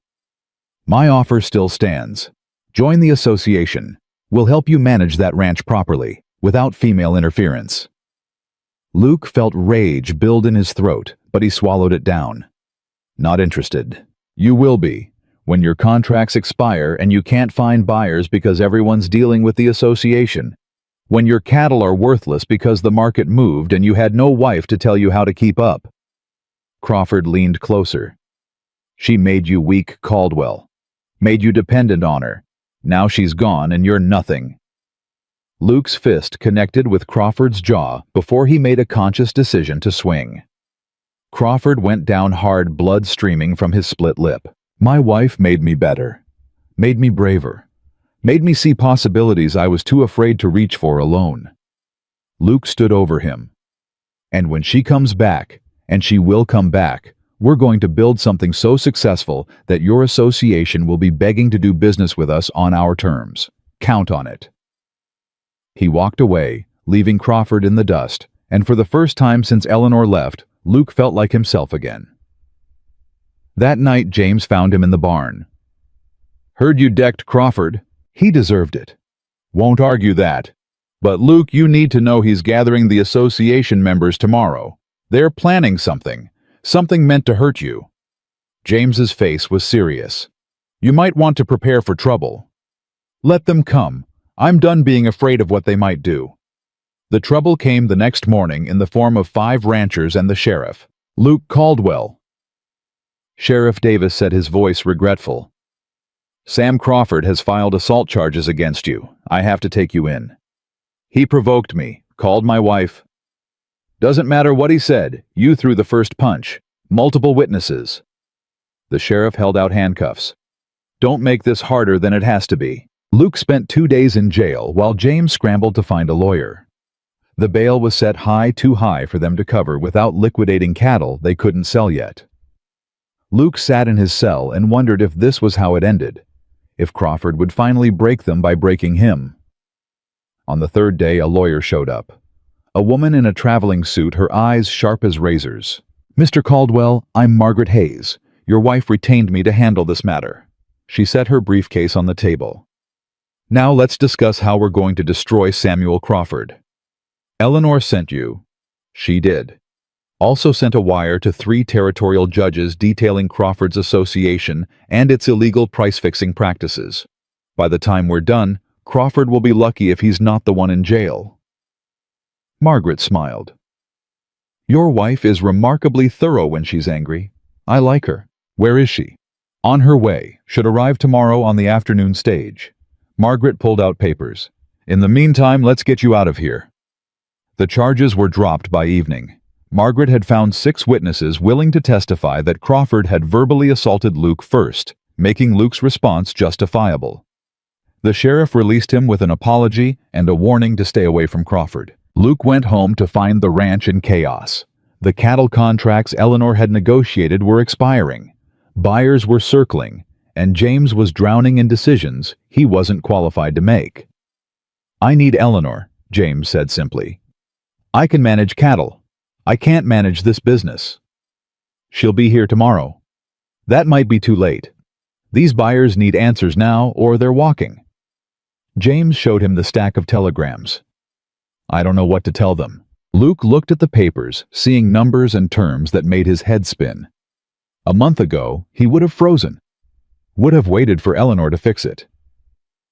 My offer still stands. Join the association. We'll help you manage that ranch properly, without female interference. Luke felt rage build in his throat, but he swallowed it down. Not interested. You will be. When your contracts expire and you can't find buyers because everyone's dealing with the association. When your cattle are worthless because the market moved and you had no wife to tell you how to keep up. Crawford leaned closer. She made you weak, Caldwell. Made you dependent on her. Now she's gone and you're nothing. Luke's fist connected with Crawford's jaw before he made a conscious decision to swing. Crawford went down hard, blood streaming from his split lip. My wife made me better, made me braver, made me see possibilities I was too afraid to reach for alone. Luke stood over him. And when she comes back, and she will come back, We're going to build something so successful that your association will be begging to do business with us on our terms. Count on it." He walked away, leaving Crawford in the dust, and for the first time since Eleanor left, Luke felt like himself again. That night, James found him in the barn. "Heard you decked Crawford. He deserved it. Won't argue that. But Luke, you need to know he's gathering the association members tomorrow. They're planning something meant to hurt you." James's face was serious. "You might want to prepare for trouble." "Let them come. I'm done being afraid of what they might do." The trouble came the next morning in the form of 5 ranchers and the sheriff, Luke Caldwell. Sheriff Davis said, his voice regretful. "Sam Crawford has filed assault charges against you. I have to take you in. He provoked me, called my wife. Doesn't matter what he said, you threw the first punch. Multiple witnesses." The sheriff held out handcuffs. "Don't make this harder than it has to be." Luke spent 2 days in jail while James scrambled to find a lawyer. The bail was set too high for them to cover without liquidating cattle they couldn't sell yet. Luke sat in his cell and wondered if this was how it ended, if Crawford would finally break them by breaking him. On the 3rd day, a lawyer showed up. A woman in a traveling suit, her eyes sharp as razors. "Mr. Caldwell, I'm Margaret Hayes. Your wife retained me to handle this matter." She set her briefcase on the table. "Now let's discuss how we're going to destroy Samuel Crawford. Eleanor sent you." She did. Also sent a wire to 3 territorial judges detailing Crawford's association and its illegal price-fixing practices. By the time we're done, Crawford will be lucky if he's not the one in jail. Margaret smiled. "Your wife is remarkably thorough when she's angry. I like her. Where is she?" "On her way. Should arrive tomorrow on the afternoon stage." Margaret pulled out papers. "In the meantime, let's get you out of here." The charges were dropped by evening. Margaret had found 6 witnesses willing to testify that Crawford had verbally assaulted Luke first, making Luke's response justifiable. The sheriff released him with an apology and a warning to stay away from Crawford. Luke went home to find the ranch in chaos. The cattle contracts Eleanor had negotiated were expiring. Buyers were circling, and James was drowning in decisions he wasn't qualified to make. "I need Eleanor," James said simply. "I can manage cattle. I can't manage this business." "She'll be here tomorrow." "That might be too late. These buyers need answers now or they're walking." James showed him the stack of telegrams. "I don't know what to tell them." Luke looked at the papers, seeing numbers and terms that made his head spin. A month ago, he would have frozen. Would have waited for Eleanor to fix it.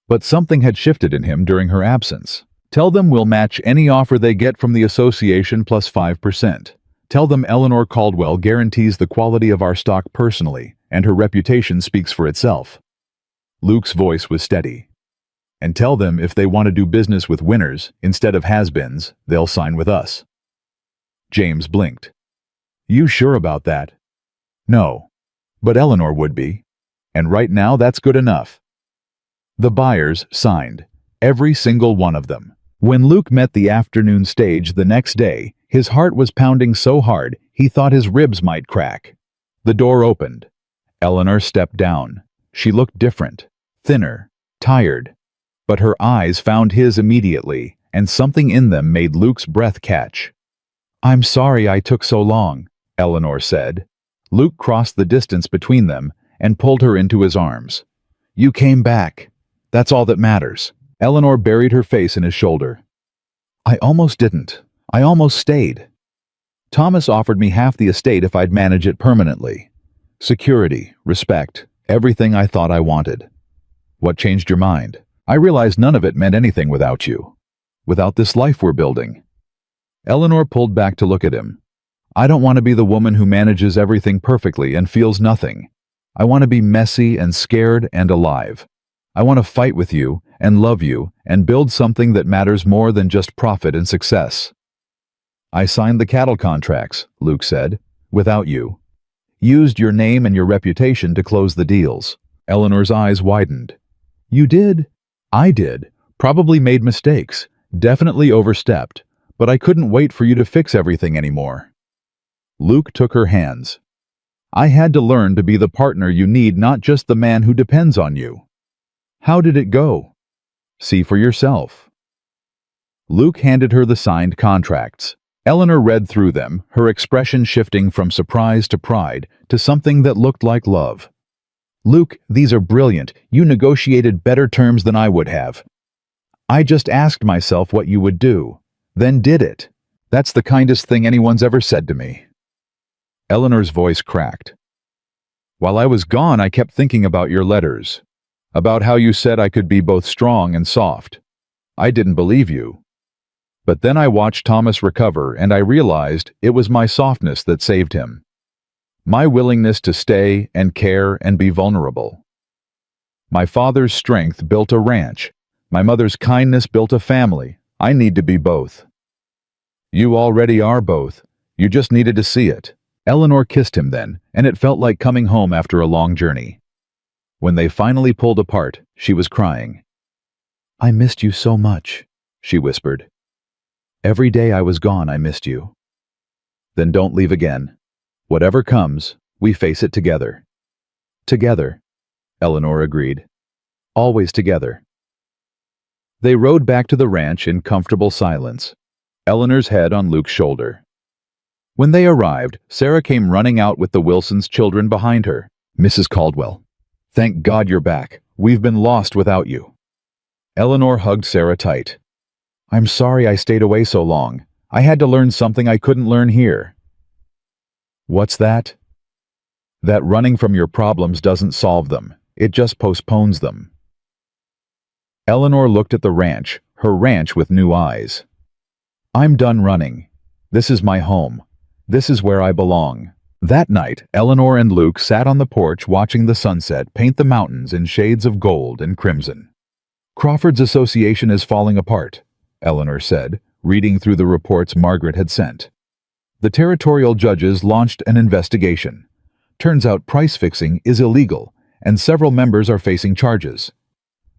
But something had shifted in him during her absence. "Tell them we'll match any offer they get from the association plus 5%. Tell them Eleanor Caldwell guarantees the quality of our stock personally, and her reputation speaks for itself." Luke's voice was steady. "And tell them if they want to do business with winners instead of has-beens, they'll sign with us." James blinked. "You sure about that?" "No. But Eleanor would be. And right now that's good enough." The buyers signed, every single one of them. When Luke met the afternoon stage the next day, his heart was pounding so hard he thought his ribs might crack. The door opened. Eleanor stepped down. She looked different, thinner, tired. But her eyes found his immediately, and something in them made Luke's breath catch. "I'm sorry I took so long," Eleanor said. Luke crossed the distance between them and pulled her into his arms. "You came back. That's all that matters." Eleanor buried her face in his shoulder. "I almost didn't. I almost stayed. Thomas offered me half the estate if I'd manage it permanently. Security, respect, everything I thought I wanted. What changed your mind? I realized none of it meant anything without you. Without this life we're building." Eleanor pulled back to look at him. "I don't want to be the woman who manages everything perfectly and feels nothing. I want to be messy and scared and alive. I want to fight with you and love you and build something that matters more than just profit and success." "I signed the cattle contracts," Luke said, "without you. Used your name and your reputation to close the deals." Eleanor's eyes widened. "You did?" "I did. Probably made mistakes. Definitely overstepped. But I couldn't wait for you to fix everything anymore." Luke took her hands. I had to learn to be the partner you need, not just the man who depends on you. How did it go? See for yourself. Luke handed her the signed contracts. Eleanor read through them, her expression shifting from surprise to pride to something that looked like love. Luke, these are brilliant. You negotiated better terms than I would have. I just asked myself what you would do, then did it. That's the kindest thing anyone's ever said to me. Eleanor's voice cracked. While I was gone, I kept thinking about your letters, about how you said I could be both strong and soft. I didn't believe you. But then I watched Thomas recover, and I realized it was my softness that saved him. My willingness to stay and care and be vulnerable. My father's strength built a ranch. My mother's kindness built a family. I need to be both. You already are both. You just needed to see it. Eleanor kissed him then, and it felt like coming home after a long journey. When they finally pulled apart, she was crying. I missed you so much, she whispered. Every day I was gone, I missed you. Then don't leave again. Whatever comes, we face it together. Together, Eleanor agreed. Always together. They rode back to the ranch in comfortable silence, Eleanor's head on Luke's shoulder. When they arrived, Sarah came running out with the Wilsons' children behind her. Mrs. Caldwell, thank God you're back. We've been lost without you. Eleanor hugged Sarah tight. I'm sorry I stayed away so long. I had to learn something I couldn't learn here. What's that? That running from your problems doesn't solve them. It just postpones them. Eleanor looked at the ranch, her ranch with new eyes. I'm done running. This is my home. This is where I belong. That night, Eleanor and Luke sat on the porch watching the sunset paint the mountains in shades of gold and crimson. Crawford's association is falling apart, Eleanor said, reading through the reports Margaret had sent. The territorial judges launched an investigation. Turns out price fixing is illegal, and several members are facing charges.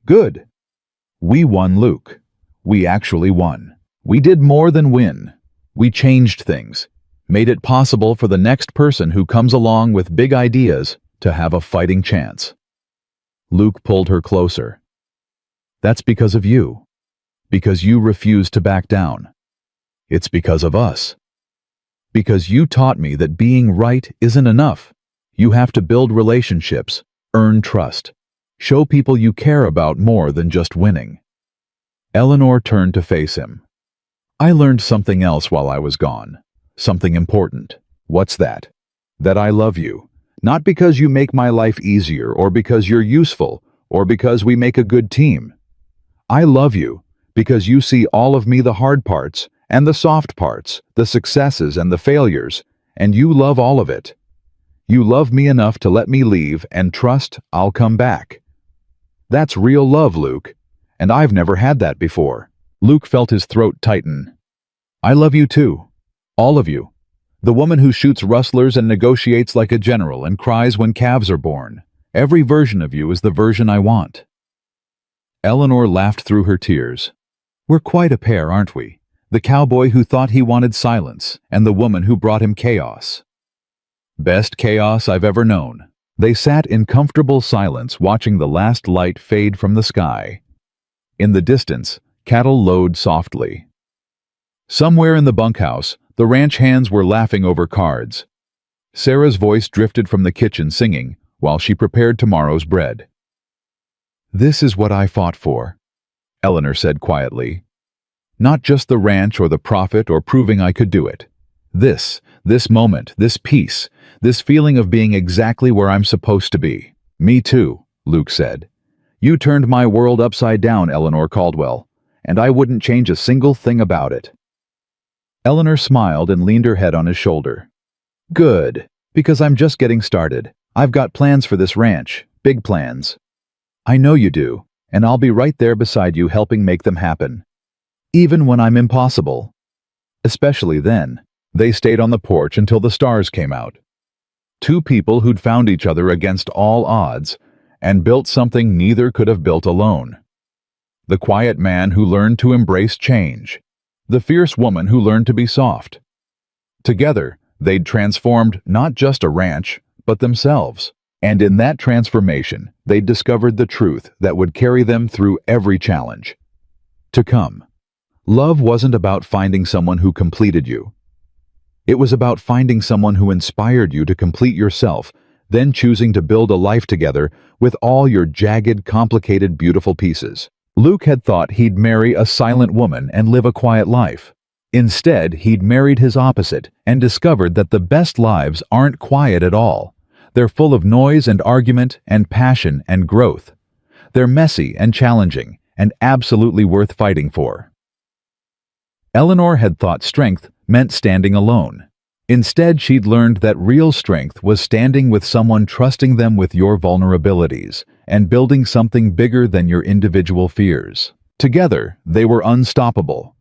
Good. We won, Luke. We actually won. We did more than win. We changed things, made it possible for the next person who comes along with big ideas to have a fighting chance. Luke pulled her closer. That's because of you. Because you refused to back down. It's because of us. Because you taught me that being right isn't enough. You have to build relationships, earn trust, show people you care about more than just winning. Eleanor turned to face him. I learned something else while I was gone. Something important. What's that? That I love you. Not because you make my life easier, or because you're useful, or because we make a good team. I love you because you see all of me, the hard parts and the soft parts, the successes and the failures, and you love all of it. You love me enough to let me leave and trust I'll come back. That's real love, Luke, and I've never had that before. Luke felt his throat tighten. I love you too. All of you. The woman who shoots rustlers and negotiates like a general and cries when calves are born. Every version of you is the version I want. Eleanor laughed through her tears. We're quite a pair, aren't we? The cowboy who thought he wanted silence, and the woman who brought him chaos. Best chaos I've ever known. They sat in comfortable silence watching the last light fade from the sky. In the distance, cattle lowed softly. Somewhere in the bunkhouse, the ranch hands were laughing over cards. Sarah's voice drifted from the kitchen singing while she prepared tomorrow's bread. This is what I fought for, Eleanor said quietly. Not just the ranch or the profit or proving I could do it. This moment, this peace, this feeling of being exactly where I'm supposed to be. Me too, Luke said. You turned my world upside down, Eleanor Caldwell, and I wouldn't change a single thing about it. Eleanor smiled and leaned her head on his shoulder. Good, because I'm just getting started. I've got plans for this ranch, big plans. I know you do, and I'll be right there beside you helping make them happen. Even when I'm impossible. Especially then. They stayed on the porch until the stars came out. Two people who'd found each other against all odds and built something neither could have built alone. The quiet man who learned to embrace change. The fierce woman who learned to be soft. Together, they'd transformed not just a ranch, but themselves. And in that transformation, they discovered the truth that would carry them through every challenge to come. Love wasn't about finding someone who completed you. It was about finding someone who inspired you to complete yourself, then choosing to build a life together with all your jagged, complicated, beautiful pieces. Luke had thought he'd marry a silent woman and live a quiet life. Instead, he'd married his opposite and discovered that the best lives aren't quiet at all. They're full of noise and argument and passion and growth. They're messy and challenging and absolutely worth fighting for. Eleanor had thought strength meant standing alone. Instead, she'd learned that real strength was standing with someone, trusting them with your vulnerabilities, and building something bigger than your individual fears. Together, they were unstoppable.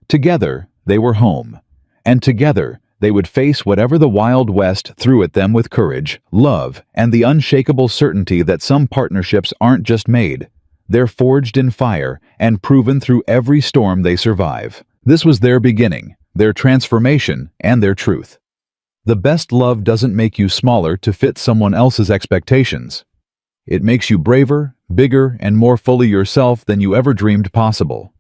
Together, they were home. And together, they would face whatever the Wild West threw at them with courage, love, and the unshakable certainty that some partnerships aren't just made. They're forged in fire and proven through every storm they survive. This was their beginning, their transformation, and their truth. The best love doesn't make you smaller to fit someone else's expectations. It makes you braver, bigger, and more fully yourself than you ever dreamed possible.